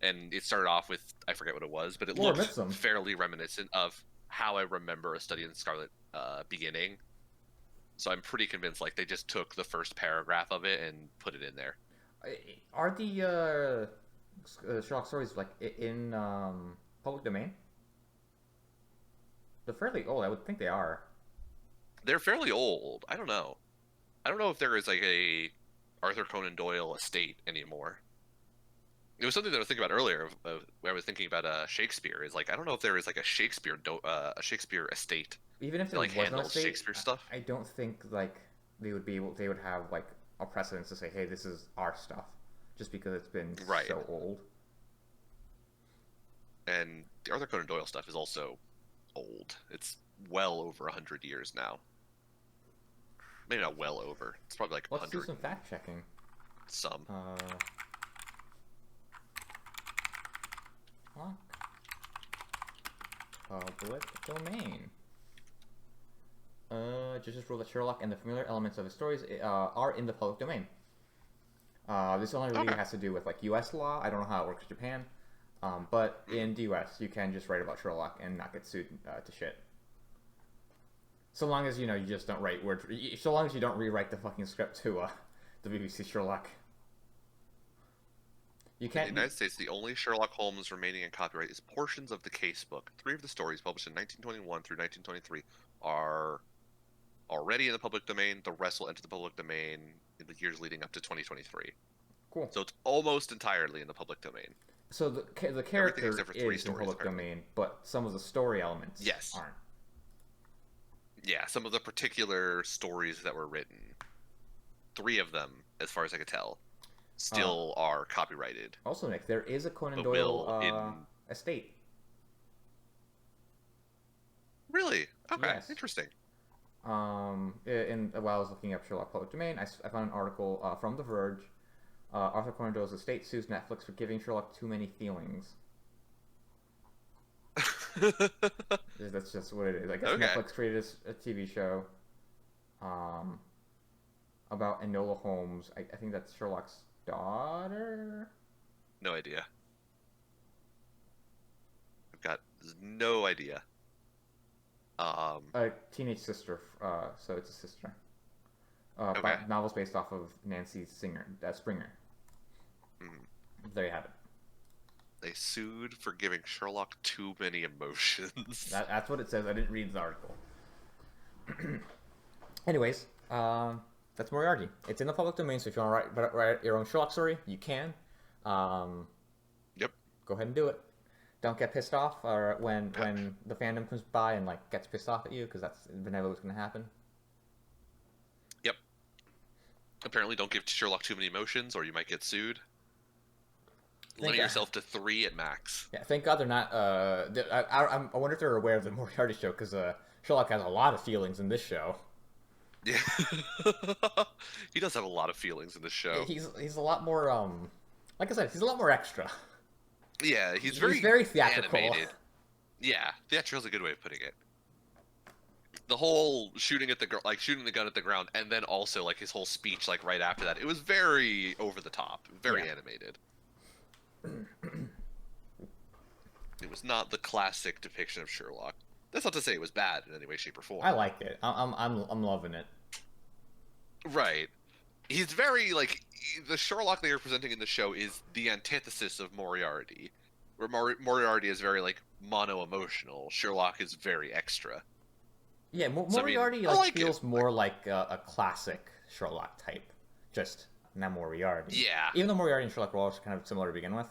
and it started off with, I forget what it was, but it looked fairly reminiscent of how I remember A Study in Scarlet beginning. So I'm pretty convinced like they just took the first paragraph of it and put it in there. Are the Sherlock stories like in public domain? They're fairly old. I would think they are. They're fairly old. I don't know. I don't know if there is like a Arthur Conan Doyle estate anymore. It was something that I was thinking about earlier. Where I was thinking about Shakespeare. Is like I don't know if there is like a Shakespeare estate. Even if there like was no estate, Shakespeare stuff. I don't think like they would be able. They would have like a precedence to say, "Hey, this is our stuff," just because it's been so old. And the Arthur Conan Doyle stuff is also old. It's well over 100 years now. Maybe not well over. It's probably like 100. Let's do some fact checking. Some. Public domain. Just rule that Sherlock and the familiar elements of his stories are in the public domain. This only really has to do with like U.S. law. I don't know how it works in Japan, but in the U.S. you can just write about Sherlock and not get sued to shit. So long as you just don't write words. So long as you don't rewrite the fucking script to the BBC Sherlock. You can't. In the United States, the only Sherlock Holmes remaining in copyright is portions of the casebook. 3 of the stories published in 1921 through 1923 are already in the public domain. The rest will enter the public domain in the years leading up to 2023. Cool. So it's almost entirely in the public domain. So the character is in public domain, but some of the story elements aren't. Yeah, some of the particular stories that were written, 3 of them, as far as I could tell, still are copyrighted. Also, Nick, there is a Conan Doyle estate. Really? Okay, yes. Interesting. While I was looking up Sherlock public domain, I found an article from The Verge. Arthur Conan Doyle's estate sues Netflix for giving Sherlock too many feelings. That's just what it is. I guess Netflix created a TV show about Enola Holmes. I think that's Sherlock's daughter? No idea. I've got no idea. A teenage sister, so it's a sister. Novels based off of Nancy Springer. There you have it. They sued for giving Sherlock too many emotions. That's what it says. I didn't read the article. Anyways, that's Moriarty. It's in the public domain, so if you want to write your own Sherlock story, you can. Yep. Go ahead and do it. Don't get pissed off or when the fandom comes by and like gets pissed off at you, because that's inevitably what's going to happen. Yep. Apparently, don't give Sherlock too many emotions, or you might get sued. Limit yourself to 3 at max. Yeah, thank God they're not. I wonder if they're aware of the Moriarty show, because Sherlock has a lot of feelings in this show. Yeah, he does have a lot of feelings in this show. He's a lot more like I said, he's a lot more extra. Yeah, he's very theatrical. Animated. Yeah, theatrical is a good way of putting it. The whole shooting the gun at the ground, and then also like his whole speech like right after that, it was very over the top, very animated. It was not the classic depiction of Sherlock. That's not to say it was bad in any way, shape, or form. I liked it. I'm loving it. Right. He's very like the Sherlock they are presenting in the show is the antithesis of Moriarty, where Moriarty is very like mono-emotional. Sherlock is very extra. Yeah, Moriarty feels more like a classic Sherlock type, just not Moriarty. Yeah. Even though Moriarty and Sherlock were all kind of similar to begin with.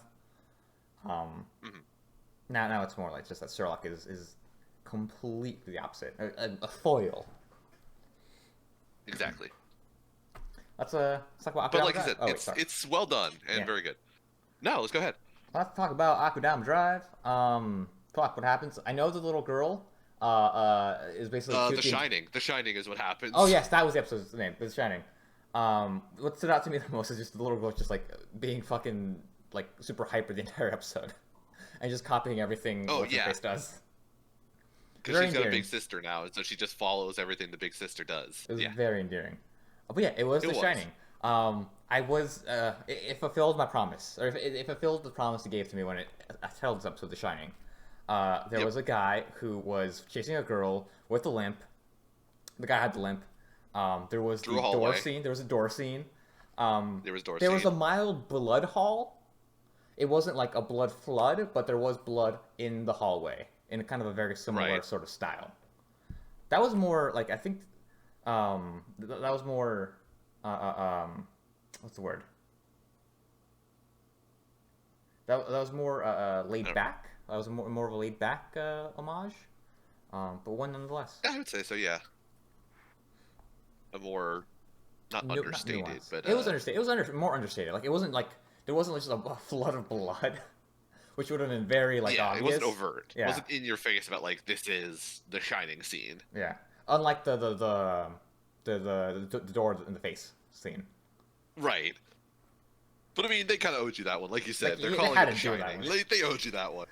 Now it's more like just that Sherlock is completely the opposite, a foil. Exactly. Let's talk about. But like I said, it's well done and very good. No, let's go ahead. Let's talk about Akudama Drive. Fuck, what happens? I know the little girl is basically The Shining. The Shining is what happens. Oh yes, that was the episode's name. The Shining. What stood out to me the most is just the little girl just like being fucking like super hyper the entire episode, and just copying everything what her face does. Because very she's got a endearing. big sister now, and so she just follows everything the big sister does. It was Yeah, very endearing. But yeah, it was it The was. Shining. I was it fulfilled my promise, or if it fulfilled the promise it gave to me when it I titled this episode The Shining. There Yep. was a guy who was chasing a girl with a limp. The guy had the limp. There was Through the a door hallway. scene. There was a door scene. Um, There was there was a Dorsey. mild blood haul. It wasn't like a blood flood, but there was blood in the hallway in kind of a very similar Right. sort of style. That was more like I think that was more what's the word? That was more laid Uh, back. That was more of a laid back homage, but one nonetheless. I would say so. Yeah, a more not Not understated, nuanced. but It was understated. It was more understated. Like it wasn't like there wasn't just a flood of blood, which would have been very like yeah, it obvious. wasn't overt. It Yeah, wasn't in your face about like this is the Shining scene. yeah. Unlike the door in the face scene. Right. But I mean, they kind of owed you that one, like you said. Like, They're they calling had it to do that Shining. one. They owed you that one.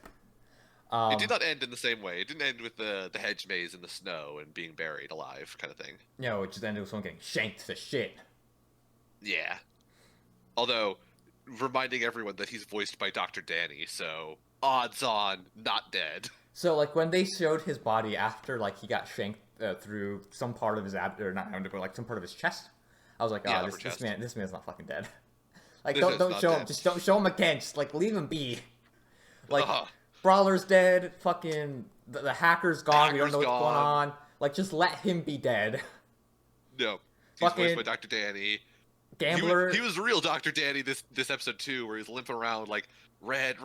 It Um, did not end in the same way. It didn't end with the hedge maze in the snow and being buried alive, kind of thing. you know, it just ended with someone getting shanked to shit. Yeah. Although, reminding everyone that he's voiced by Dr. Danny, so odds on, not dead. So like when they showed his body after like he got shanked through some part of his or not abdomen, but like some part of his chest, I was like, Yeah, oh, upper chest. this man's not fucking dead. Like This is don't not show him, dead. just don't show him again. Just like leave him be. Like Ugh. Brawler's dead. Fucking the hacker's gone. We don't Hacker's know what's going gone. on. Like just let him be dead. No. He's Fucking voiced by Dr. Danny. Gambler. He was real Dr. Danny this episode too, where he's limping around like red,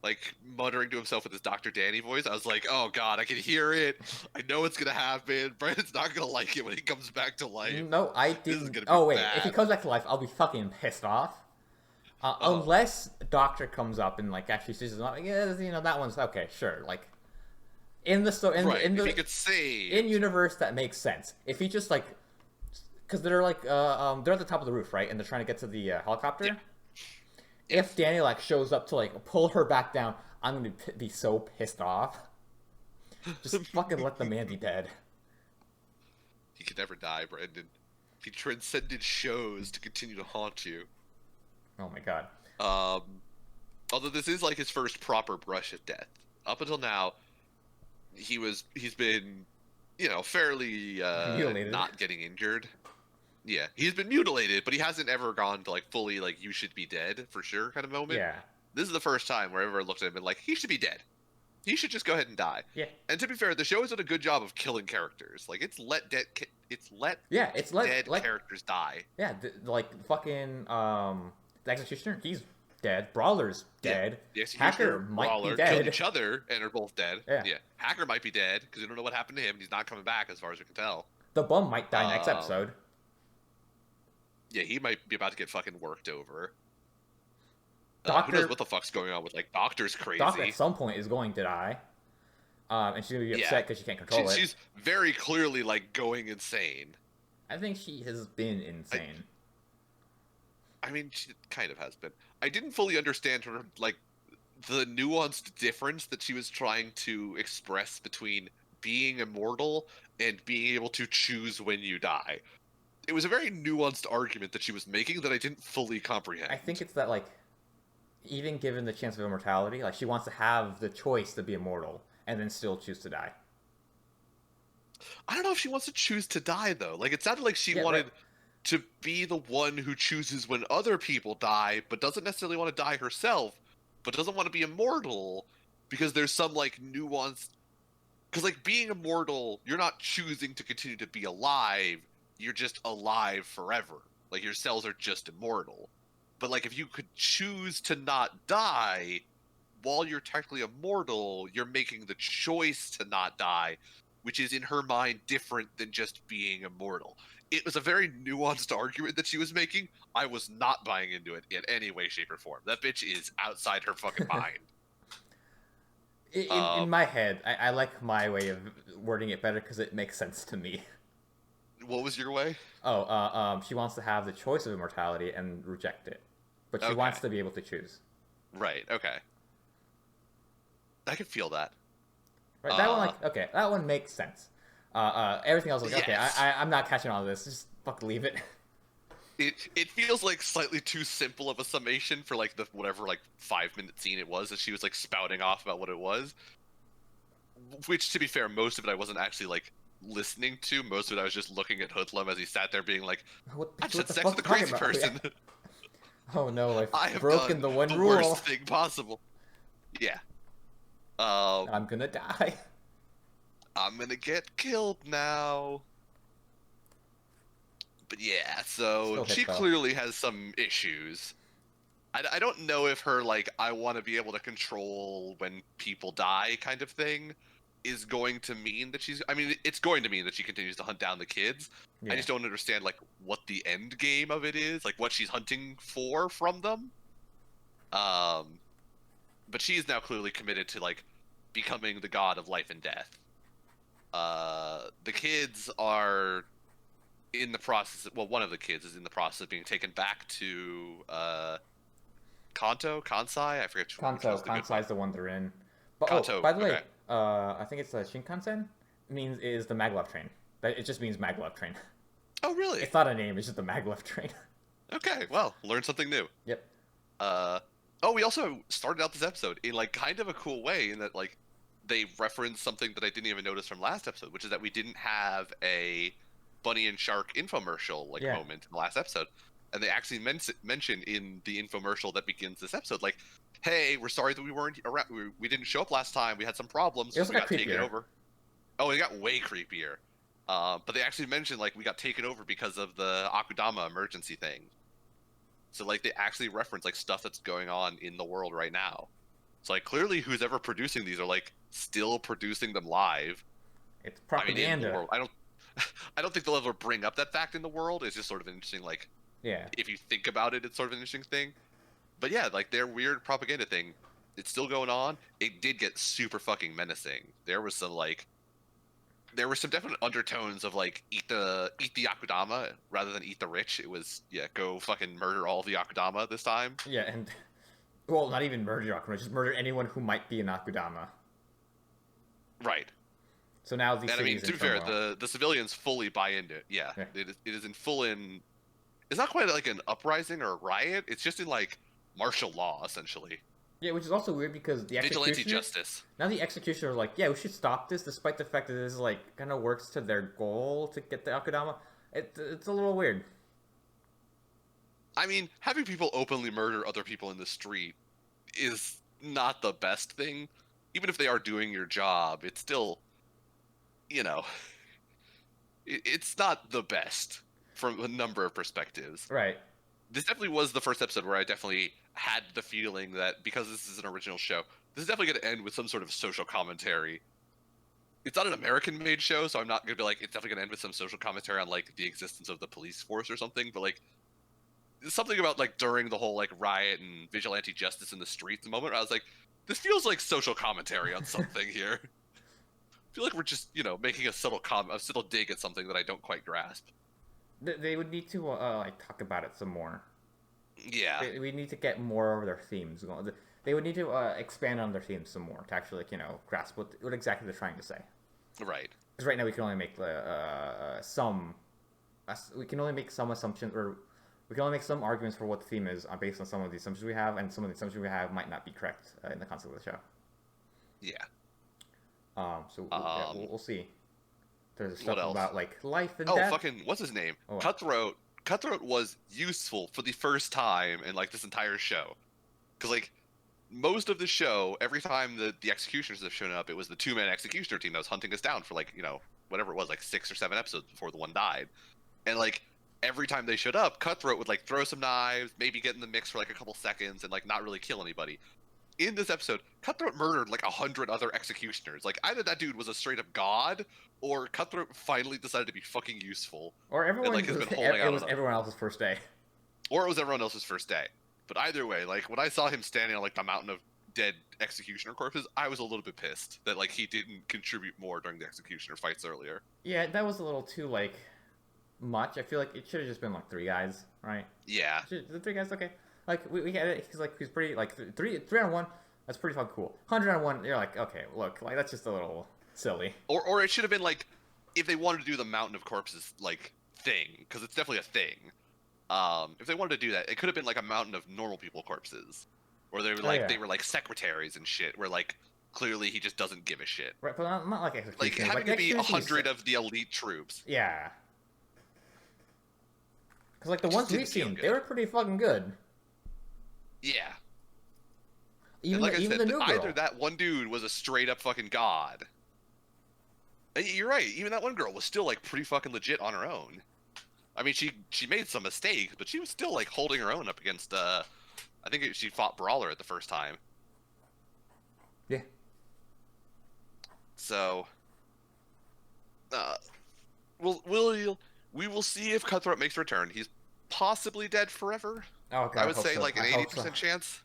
like muttering to himself with his Dr. Danny voice. I was like, oh god, I can hear it. I know it's gonna happen. Brandon's not gonna like it when he comes back to life. No, I This is didn't. gonna be Oh wait, if he bad. comes back to life, I'll be fucking pissed off. Oh. Unless Doctor comes up and like actually sees him, like, yeah, you know that one's okay, sure. Like in the story, Right. in If the he could save. in universe, that makes sense. If he just like, because they're like, they're at the top of the roof, right, and they're trying to get to the helicopter. Yeah. If Danny like shows up to like pull her back down, I'm gonna be so pissed off. Just fucking let the man be dead. He could never die, Brandon. He transcended shows to continue to haunt you. Oh my god. Although this is like his first proper brush at death. Up until now, he's been, fairly Mutilated. not getting injured. Yeah, he's been mutilated, but he hasn't ever gone to like fully like you should be dead for sure kind of moment. Yeah. This is the first time where everyone looked at him and like he should be dead. He should just go ahead and die. Yeah. And to be fair, the show has done a good job of killing characters. Like it's let Yeah. It's dead like characters die. yeah, like fucking the executioner, he's dead. Brawler's dead. The Executioner, Hacker might Brawler be dead. killed each other and are both dead. Yeah. Hacker might be dead because we don't know what happened to him. He's not coming back as far as we can tell. The bum might die next Um, episode. Yeah, he might be about to get fucking worked over. Who Doctor knows what the fuck's going on with like Doctor's crazy. Doctor at some point is going to die. And she's gonna be Yeah. upset because she can't control it. She's very clearly like going insane. I think she has been insane. I mean, she kind of has been. I didn't fully understand her like the nuanced difference that she was trying to express between being immortal and being able to choose when you die. It was a very nuanced argument that she was making that I didn't fully comprehend. I think it's that like, even given the chance of immortality, like she wants to have the choice to be immortal and then still choose to die. I don't know if she wants to choose to die though. Like it sounded like she Yeah, wanted to be the one who chooses when other people die, but doesn't necessarily want to die herself, but doesn't want to be immortal because there's some like nuanced. Because like being immortal, you're not choosing to continue to be alive. You're just alive forever. Like your cells are just immortal. But like if you could choose to not die, while you're technically immortal, you're making the choice to not die, which is in her mind different than just being immortal. It was a very nuanced argument that she was making. I was not buying into it in any way, shape, or form. That bitch is outside her fucking mind. In my head, I like my way of wording it better because it makes sense to me. What was your way? She wants to have the choice of immortality and reject it, but she Okay. wants to be able to choose. Right, okay. I can feel that. Right, that one like okay, that one makes sense. Everything else like okay, Yes. I'm not catching all of this. Just fuck leave it. It feels like slightly too simple of a summation for like the whatever like 5 minute scene it was that she was like spouting off about what it was. Which, to be fair, most of it I wasn't actually like listening to. Most of it I was just looking at Hoodlum as he sat there, being like, What "I just what had the sex fuck with a are you crazy talking about? person. Yeah. Oh no, I've I have broken done the one the rule. worst thing possible." Yeah. Um, I'm gonna die. I'm gonna get killed now. But yeah, so Still she hit though. clearly has some issues. I don't know if her like I want to be able to control when people die kind of thing is going to mean that she's. I mean, it's going to mean that she continues to hunt down the kids. I Yeah. just don't understand like what the end game of it is, like what she's hunting for from them. Um, but she is now clearly committed to like becoming the god of life and death. The kids are in the process. Well, one of the kids is in the process of being taken back to Kansai. I forget which Kanto, one's the good one. Kansai's the one they're in. But oh, Kanto. by the way, Okay. I think it's Shinkansen means is the maglev train. It just means maglev train. Oh, really? It's not a name. It's just the maglev train. Okay. Well, learn something new. Yep. Uh, oh, we also started out this episode in like kind of a cool way in that like they referenced something that I didn't even notice from last episode, which is that we didn't have a Bunny and Shark infomercial like Yeah. moment in the last episode, and they actually mention in the infomercial that begins this episode, like, "Hey, we're sorry that we weren't around. We didn't show up last time. We had some problems. It also We got got taken creepier. over." Oh, it got way creepier. But they actually mentioned like we got taken over because of the Akudama emergency thing. So like they actually reference like stuff that's going on in the world right now. So like clearly who's ever producing these are like still producing them live. It's I mean in the propaganda. world. I don't I don't think they'll ever bring up that fact in the world. It's just sort of an interesting like Yeah. if you think about it, it's sort of an interesting thing. But yeah, like their weird propaganda thing, it's still going on. It did get super fucking menacing. There were some definite undertones of like eat the Akudama rather than eat the rich. It was yeah, go fucking murder all the Akudama this time. Yeah, and well, not even murder Akudama, just murder anyone who might be an Akudama. Right. So now the And I city mean, is to in be fair, turmoil. the civilians fully buy into it. Yeah, Yeah. it is in full in. It's not quite like an uprising or a riot. It's just in like martial law essentially, Yeah, which is also weird because the vigilante executioners justice. now the executioners are like, yeah, we should stop this, despite the fact that this like kind of works to their goal to get the Akudama. It's a little weird. I mean, having people openly murder other people in the street is not the best thing. Even if they are doing your job, it's still, you know, it's not the best from a number of perspectives. Right. This definitely was the first episode where I definitely had the feeling that because this is an original show, this is definitely going to end with some sort of social commentary. It's not an American-made show, so I'm not going to be like, it's definitely going to end with some social commentary on like the existence of the police force or something. But like something about like during the whole like riot and vigilante justice in the streets moment, I was like, this feels like social commentary on something here. I feel like we're just making a subtle dig at something that I don't quite grasp. They would need to like talk about it some more. Yeah, We need to get more of their themes going. They would need to expand on their themes some more to actually like grasp what exactly they're trying to say. right. Because right now we can only make some. We can only make some assumptions, or we can only make some arguments for what the theme is based on some of the assumptions we have, and some of the assumptions we have might not be correct in the concept of the show. Yeah. So yeah, we'll see. There's What stuff else? about like life and Oh, death. fucking what's his name? Oh, what? Cutthroat. Cutthroat was useful for the first time in like this entire show, because like most of the show, every time the executioners have shown up, it was the two-man executioner team that was hunting us down for like whatever it was, like 6 or 7 episodes before the one died, and like every time they showed up, Cutthroat would like throw some knives, maybe get in the mix for like a couple seconds, and like not really kill anybody. In this episode, Cutthroat murdered like 100 other executioners. Like either that dude was a straight up god, or Cutthroat finally decided to be fucking useful, Or everyone. and like has been holding It out was on them. everyone else's first day. Or it was everyone else's first day. But either way, like when I saw him standing on like the mountain of dead executioner corpses, I was a little bit pissed that like he didn't contribute more during the executioner fights earlier. Yeah, that was a little too like much. I feel like it should have just been like 3 guys, right? Yeah, The 3 guys, okay. Like we had it. He's pretty like three on one. That's pretty fucking cool. 101, you're like, okay, look, like that's just a little silly. Or it should have been like, if they wanted to do the Mountain of Corpses like thing, because it's definitely a thing. If they wanted to do that, it could have been like a mountain of normal people corpses, or they were like they were like secretaries and shit, where like clearly he just doesn't give a shit. Right, but not like Like execution. having like, to be 100 execution of the elite troops. Yeah. Because like the It ones just we've didn't feel seen, good. they were pretty fucking good. Yeah. Even And like I even said, the new girl. either that one dude was a straight up fucking god. And you're right. Even that one girl was still like pretty fucking legit on her own. I mean, she made some mistakes, but she was still like holding her own up against. I think she fought Brawler at the first time. Yeah. So, we will see if Cutthroat makes a return. He's possibly dead forever. Oh god, I would hope say so. like an I hope 80% so. chance.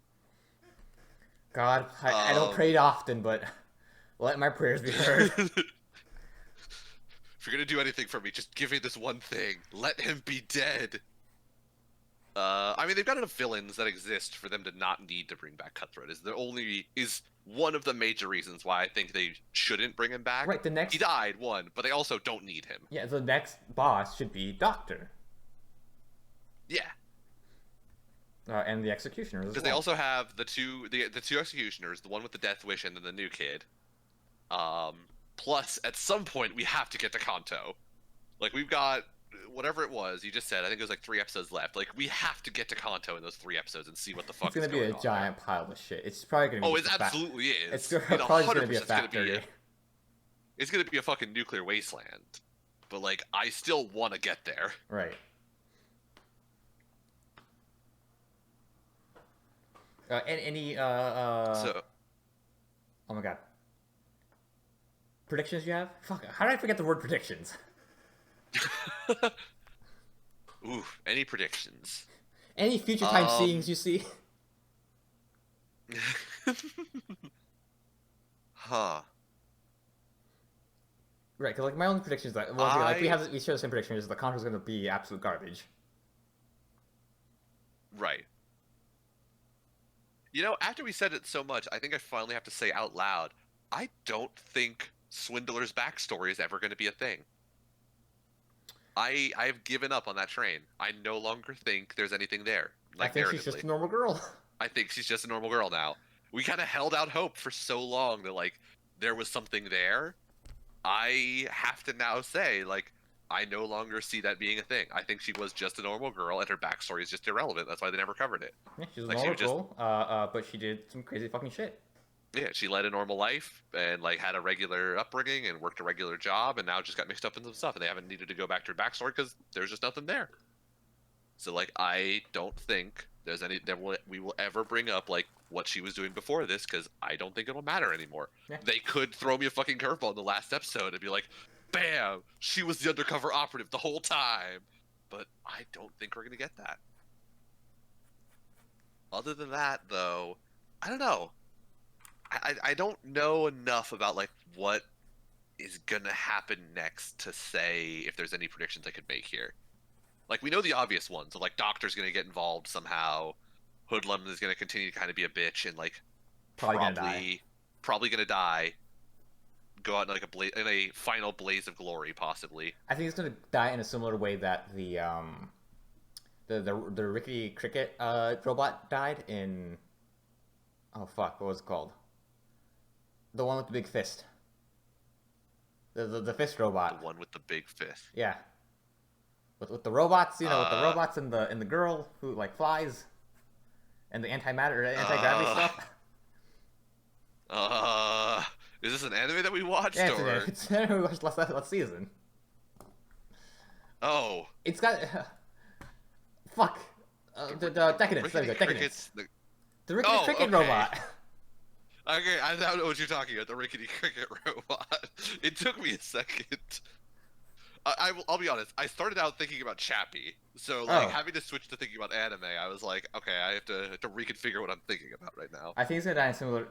God, I don't pray it often, but let my prayers be heard. If you're gonna do anything for me, just give me this one thing. Let him be dead. I mean, they've got enough villains that exist for them to not need to bring back Cutthroat. Is one of the major reasons why I think they shouldn't bring him back. Right, the next He died, one, but they also don't need him. Yeah, the next boss should be Doctor. Yeah, And the Executioners as because well. they also have the two executioners, the one with the death wish and then the new kid. Plus, at some point, we have to get to Kanto. Like, we've got whatever it was you just said. I think it was like 3 episodes left. Like, we have to get to Kanto in those 3 episodes and see what the fuck It's gonna is be going a on giant pile of shit. It's probably gonna be. there. Oh, just it a fat- absolutely is. It's It probably gonna be a 100% is factory. It's gonna be a fucking nuclear wasteland. But like, I still want to get there. Right. Any So, oh my god. Predictions you have? Fuck. How did I forget the word predictions? ooh, any predictions? Any future time Um, seeings you see? Huh. Right, because like my only prediction is that we share the same prediction is the Conjure's gonna be absolute garbage. Right. You know, after we said it so much, I think I finally have to say out loud, I don't think Swindler's backstory is ever going to be a thing. I've given up on that train. I no longer think there's anything there. Like, I think she's just narratively. a normal girl. I think she's just a normal girl now. We kind of held out hope for so long that like there was something there. I have to now say, like, I no longer see that being a thing. I think she was just a normal girl, and her backstory is just irrelevant. That's why they never covered it. Yeah, she's a Like, she normal was just- girl, but she did some crazy fucking shit. Yeah, she led a normal life and like had a regular upbringing and worked a regular job, and now just got mixed up in some stuff, and they haven't needed to go back to her backstory because there's just nothing there. So like, I don't think there's we will ever bring up like what she was doing before this, because I don't think it'll matter anymore. Yeah. They could throw me a fucking curveball in the last episode and be like, bam, she was the undercover operative the whole time. But I don't think we're gonna get that. Other than that, though, I don't know. I don't know enough about like what is gonna happen next to say if there's any predictions I could make here. Like, we know the obvious ones. So, like, Doctor's gonna get involved somehow. Hoodlum is gonna continue to kind of be a bitch and like Probably gonna die. probably gonna die. Go out in like in a final blaze of glory, possibly. I think he's gonna die in a similar way that the Rickety Cricket robot died in. Oh fuck! What was it called? The one with the big fist. The fist robot. The one with the big fist. Yeah. With the robots, with the robots and the girl who like flies, and the anti-gravity stuff. Is this an anime that we watched? Yeah, or... it's an anime we watched last season. Oh. It's got fuck. The Decadence. There we go. Decadence. Crickets, The Rickety Cricket robot. Okay, I don't know what you're talking about. The rickety cricket robot. It took me a second. I'll be honest. I started out thinking about Chappie, so like having to switch to thinking about anime, I was like, okay, I have to reconfigure what I'm thinking about right now. I think he's gonna die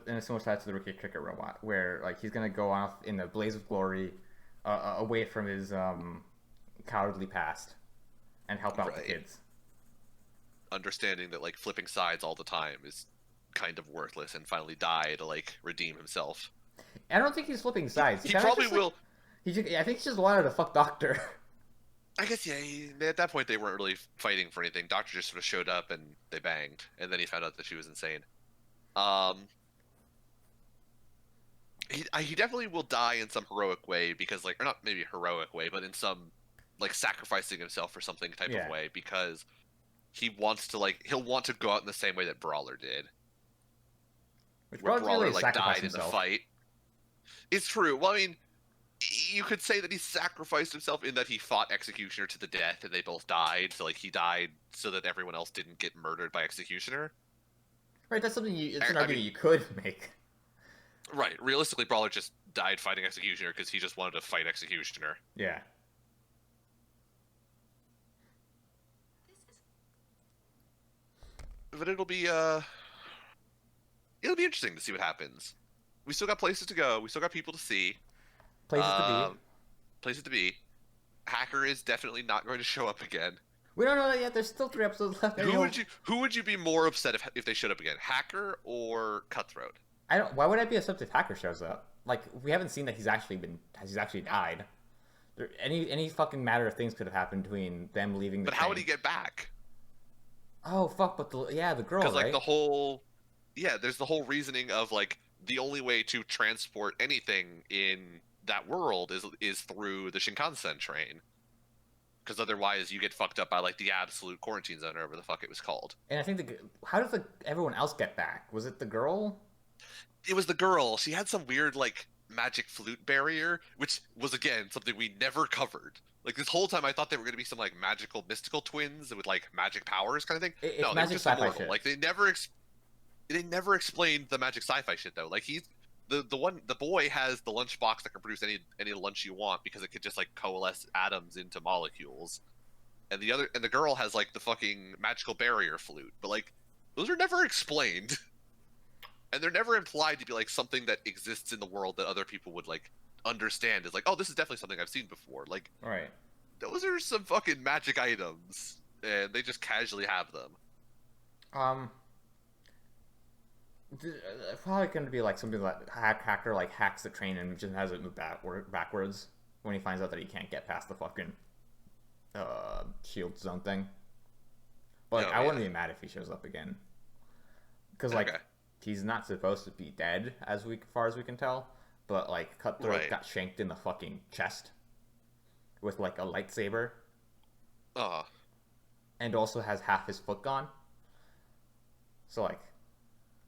in a similar style to the Rickety Cricket robot, where like he's gonna go off in a blaze of glory, away from his cowardly past, and help out the Right. kids. Understanding that like flipping sides all the time is kind of worthless and finally die to like redeem himself. I don't think he's flipping sides. He probably just, will. I think he just wanted to fuck Doctor. I guess yeah. At that point, they weren't really fighting for anything. Doctor just sort of showed up and they banged, and then he found out that she was insane. Um, he definitely will die in some heroic way because like, or not maybe heroic way, but in some like sacrificing himself for something type Yeah. of way because he wants to like he'll want to go out in the same way that Brawler did. Which Where probably Brawler really like sacrificed died in the himself. fight. It's true. Well, I mean, you could say that he sacrificed himself in that he fought Executioner to the death and they both died. So like he died so that everyone else didn't get murdered by Executioner. Right, that's something it's an I argument mean, you could make. Right. Realistically, Brawler just died fighting Executioner because he just wanted to fight Executioner. Yeah. But it'll be interesting to see what happens. We still got places to go. We still got people to see. Places to be. Places to be. Hacker is definitely not going to show up again. We don't know that yet. There's still 3 episodes left. Who would you be more upset if they showed up again? Hacker or Cutthroat? I don't. Why would I be upset if Hacker shows up? Like, we haven't seen that he's actually died. Any fucking matter of things could have happened between them leaving. But how would he get back? Oh fuck! But the girl, because like right? there's the whole reasoning of like the only way to transport anything in that world is through the Shinkansen train. Because otherwise, you get fucked up by like the absolute quarantine zone, or whatever the fuck it was called. And I think how does everyone else get back? Was it the girl? It was the girl. She had some weird like magic flute barrier, which was again something we never covered. Like this whole time, I thought they were going to be some like magical, mystical twins with like magic powers kind of thing. It's no, they were magic just sci-fi immortal. shit. Like they never explained the magic sci-fi shit though. Like the boy has the lunchbox that can produce any lunch you want because it could just like coalesce atoms into molecules, and the girl has like the fucking magical barrier flute. But like those are never explained, and they're never implied to be like something that exists in the world that other people would like understand. Is like, oh, this is definitely something I've seen before. Like, Right. those are some fucking magic items, and they just casually have them. Probably going to be like something like Hacker like hacks the train and just has it move backwards when he finds out that he can't get past the fucking shield zone thing. But like, I wouldn't be mad if he shows up again, because like he's not supposed to be dead as far as we can tell. But like Cutthroat got shanked in the fucking chest with like a lightsaber. And also has half his foot gone. So like,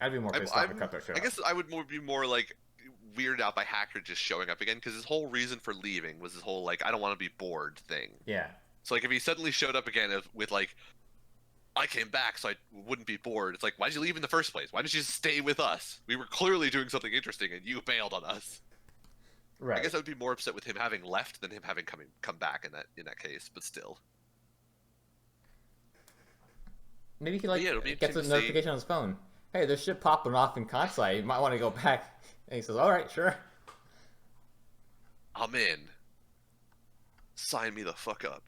I'd be more pissed off if Cutthroat showed up. I guess I would be more like weirded out by Hacker just showing up again, because his whole reason for leaving was his whole like I don't want to be bored thing. Yeah. So like if he suddenly showed up again with like I came back so I wouldn't be bored. It's like, why'd you leave in the first place? Why didn't you just stay with us? We were clearly doing something interesting and you bailed on us. Right. I guess I would be more upset with him having left than him having come back in that case, but still. Maybe he like gets a notification on his phone. Hey, there's shit popping off in Kansai. You might want to go back. And he says, all right, sure. I'm in. Sign me the fuck up.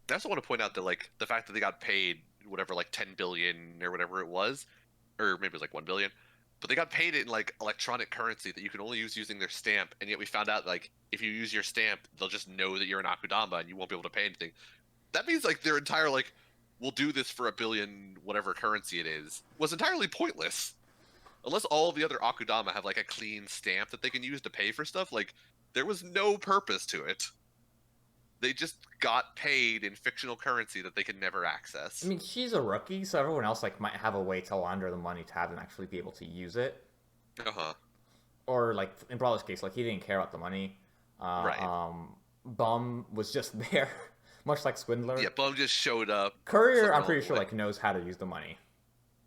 I also want to point out that like the fact that they got paid whatever like 10 billion or whatever it was, or maybe it was like 1 billion, but they got paid in like electronic currency that you can only use using their stamp, and yet we found out like if you use your stamp, they'll just know that you're an Akudama and you won't be able to pay anything. That means like their entire like we'll do this for 1 billion whatever currency it is was entirely pointless. Unless all of the other Akudama have like a clean stamp that they can use to pay for stuff, like there was no purpose to it. They just got paid in fictional currency that they could never access. I mean, she's a rookie, so everyone else like might have a way to launder the money to have them actually be able to use it. Or like in Brawler's case, like he didn't care about the money. Right. Bum was just there, much like Swindler. Yeah, Bum just showed up. Courier, I'm pretty sure like knows how to use the money.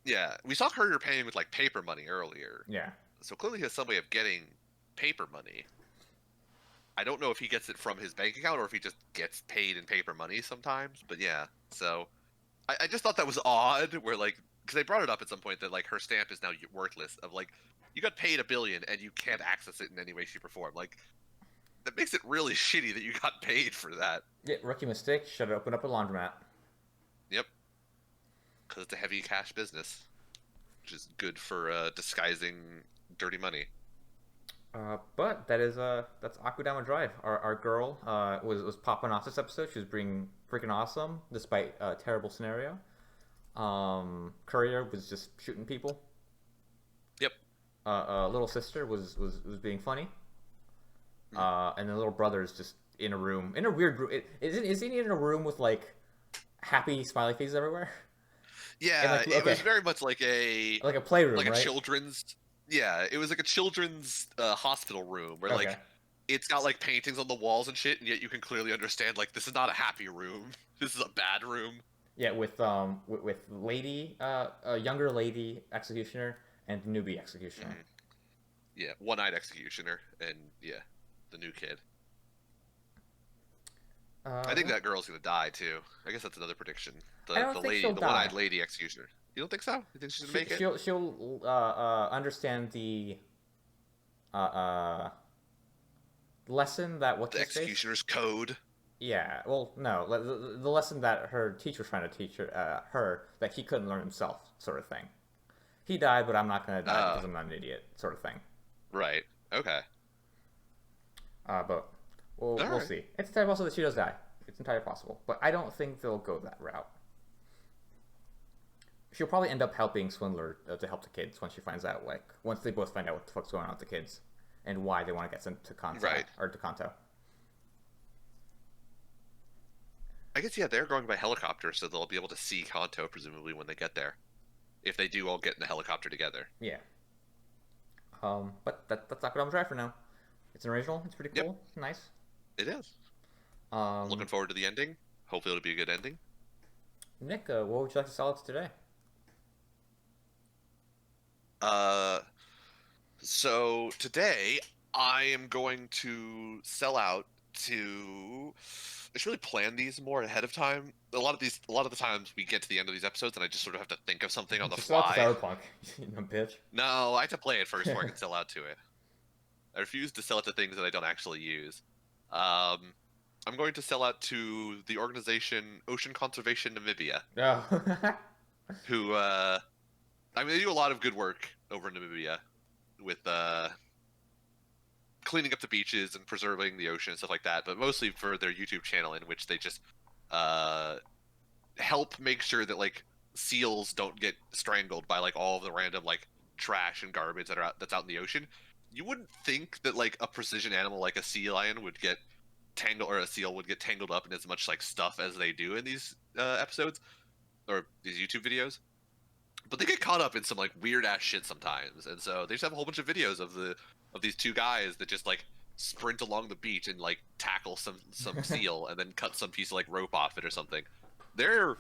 Yeah, we saw Courier paying with like paper money earlier. Yeah. So clearly he has some way of getting paper money. I don't know if he gets it from his bank account or if he just gets paid in paper money sometimes, but yeah. So I just thought that was odd, where like, because they brought it up at some point that like her stamp is now worthless. Of like, you got paid $1 billion and you can't access it in any way, shape, or form. Like, that makes it really shitty that you got paid for that. Yeah, rookie mistake. Should have opened up a laundromat. Yep. Because it's a heavy cash business. which is good for disguising dirty money. But that's Akudama Drive. Our girl was popping off this episode. She was being freaking awesome despite a terrible scenario. Courier was just shooting people. Yep. Little sister was being funny. And the little brother is just in a room, in a weird room. Is he in a room with like happy smiley faces everywhere? Yeah, like, it was very much like a playroom, like a right? children's. Yeah, it was like a children's hospital room where like it's got like paintings on the walls and shit, and yet you can clearly understand like this is not a happy room. This is a bad room. Yeah, with lady, a younger lady executioner and newbie executioner. Yeah, one-eyed executioner and yeah, the new kid. I think that girl's gonna die too. I guess that's another prediction. I don't The think lady, she'll the die. one-eyed lady executioner. You don't think so? You think she's gonna make it? She'll understand the lesson that The executioner's code. Yeah, well, no, the lesson that her teacher was trying to teach her that he couldn't learn himself, sort of thing. He died, but I'm not gonna die because I'm not an idiot, sort of thing. Right. Okay. But we'll see. It's entirely possible that she does die. It's entirely possible, but I don't think they'll go that route. She'll probably end up helping Swindler to help the kids once she finds out, like, once they both find out what the fuck's going on with the kids and why they want to get sent to Kanto. Right. Or to Kanto. I guess, yeah, they're going by helicopter, so they'll be able to see Kanto, presumably, when they get there. If they do all get in the helicopter together. Yeah. But that's Akudama Drive for now. It's an original. It's pretty cool. Yep. Nice. It is. Looking forward to the ending. Hopefully it'll be a good ending. Nick, what would you like to sell us today? So today I am going to sell out to. I should really plan these more ahead of time. A lot of the times we get to the end of these episodes and I just sort of have to think of something on the fly. Cyberpunk, you know, bitch. No, I have to play it first before I can sell out to it. I refuse to sell it to things that I don't actually use. I'm going to sell out to the organization Ocean Conservation Namibia. Oh. Who, I mean, they do a lot of good work over in Namibia with cleaning up the beaches and preserving the ocean and stuff like that, but mostly for their YouTube channel in which they just help make sure that like seals don't get strangled by like all of the random like trash and garbage that's out in the ocean. You wouldn't think that like a precision animal like a sea lion would get tangled, or a seal would get tangled up in as much like stuff as they do in these episodes or these YouTube videos. But they get caught up in some like weird ass shit sometimes, and so they just have a whole bunch of videos of these two guys that just like sprint along the beach and like tackle some seal and then cut some piece of like rope off it or something. They're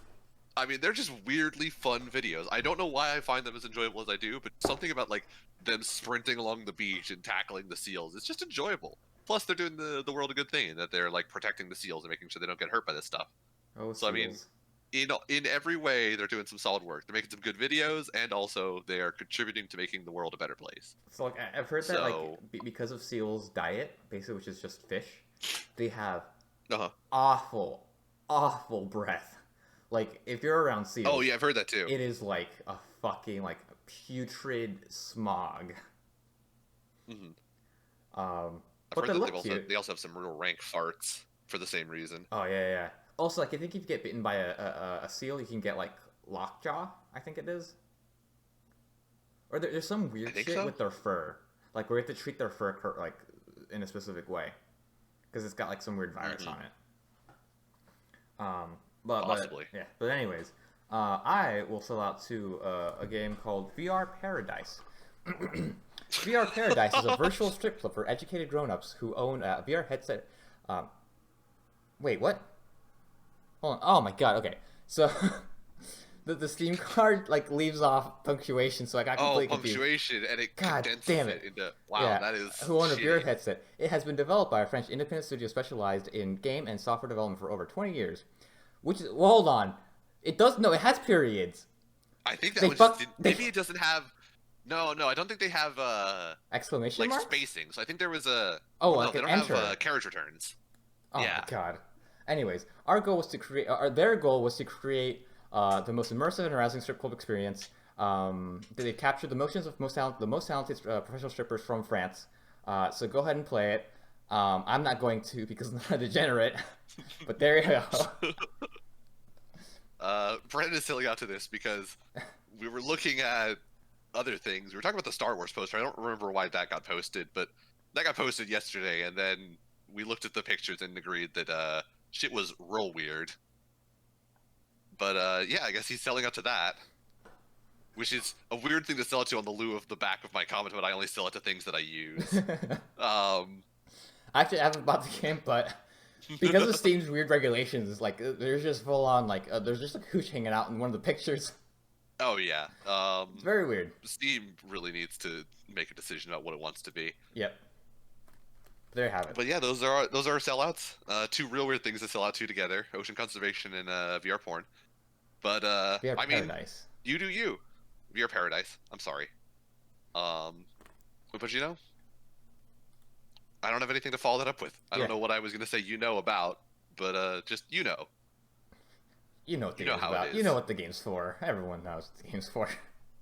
just weirdly fun videos. I don't know why I find them as enjoyable as I do, but something about like them sprinting along the beach and tackling the seals, it's just enjoyable. Plus, they're doing the world a good thing in that they're like protecting the seals and making sure they don't get hurt by this stuff. Oh, so seals. I mean, in every way, they're doing some solid work. They're making some good videos, and also they are contributing to making the world a better place. So like I've heard that like because of seals' diet, basically, which is just fish, they have awful breath. Like if you're around seals, oh yeah, I've heard that too. It is like a fucking like putrid smog. Mm-hmm. But they also have some real rank farts for the same reason. Oh yeah. Also, like I think if you get bitten by a seal, you can get like lockjaw. I think it is. Or there's some weird shit with their fur, like where you have to treat their fur like in a specific way, because it's got like some weird virus on it. Possibly. But anyways, I will sell out to a game called VR Paradise. VR Paradise is a virtual strip club for educated grown-ups who own a VR headset. Wait, what? Hold on. Oh my god. Okay, so the Steam card like leaves off punctuation, so I got completely confused. Punctuation, and it God condenses damn it into that is who own a VR shitty. headset. It has been developed by a French independent studio specialized in game and software development for over 20 years. Which is hold on, it has periods. I think that maybe it doesn't have. No, I don't think they have exclamation marks? spacing. So I think there was a. Like they don't enter. have carriage returns. Oh yeah. my god. Anyways, their goal was to create the most immersive and arousing strip club experience They captured the motions of the most talented professional strippers from France. So go ahead and play it. I'm not going to because I'm not a degenerate. But there you go. Brendan is selling out to this because we were looking at other things. We were talking about the Star Wars poster. I don't remember why that got posted, but that got posted yesterday, and then we looked at the pictures and agreed that shit was real weird. But yeah, I guess he's selling out to that, which is a weird thing to sell it to on the lieu of the back of my comment, but I only sell it to things that I use. Actually, I haven't bought the game, but because of Steam's weird regulations, like there's just full on like there's just a hooch hanging out in one of the pictures. Oh yeah. It's very weird. Steam really needs to make a decision about what it wants to be. Yep. There you have it. But yeah, those are our sellouts. Two real weird things to sell out to together: ocean conservation and VR porn. But VR I mean, Paradise. you do you. VR Paradise. I'm sorry. But you know, I don't have anything to follow that up with. I don't know what I was gonna say. About, but just You know what the You know game's how it about. is. You know what the game's for. Everyone knows what the game's for.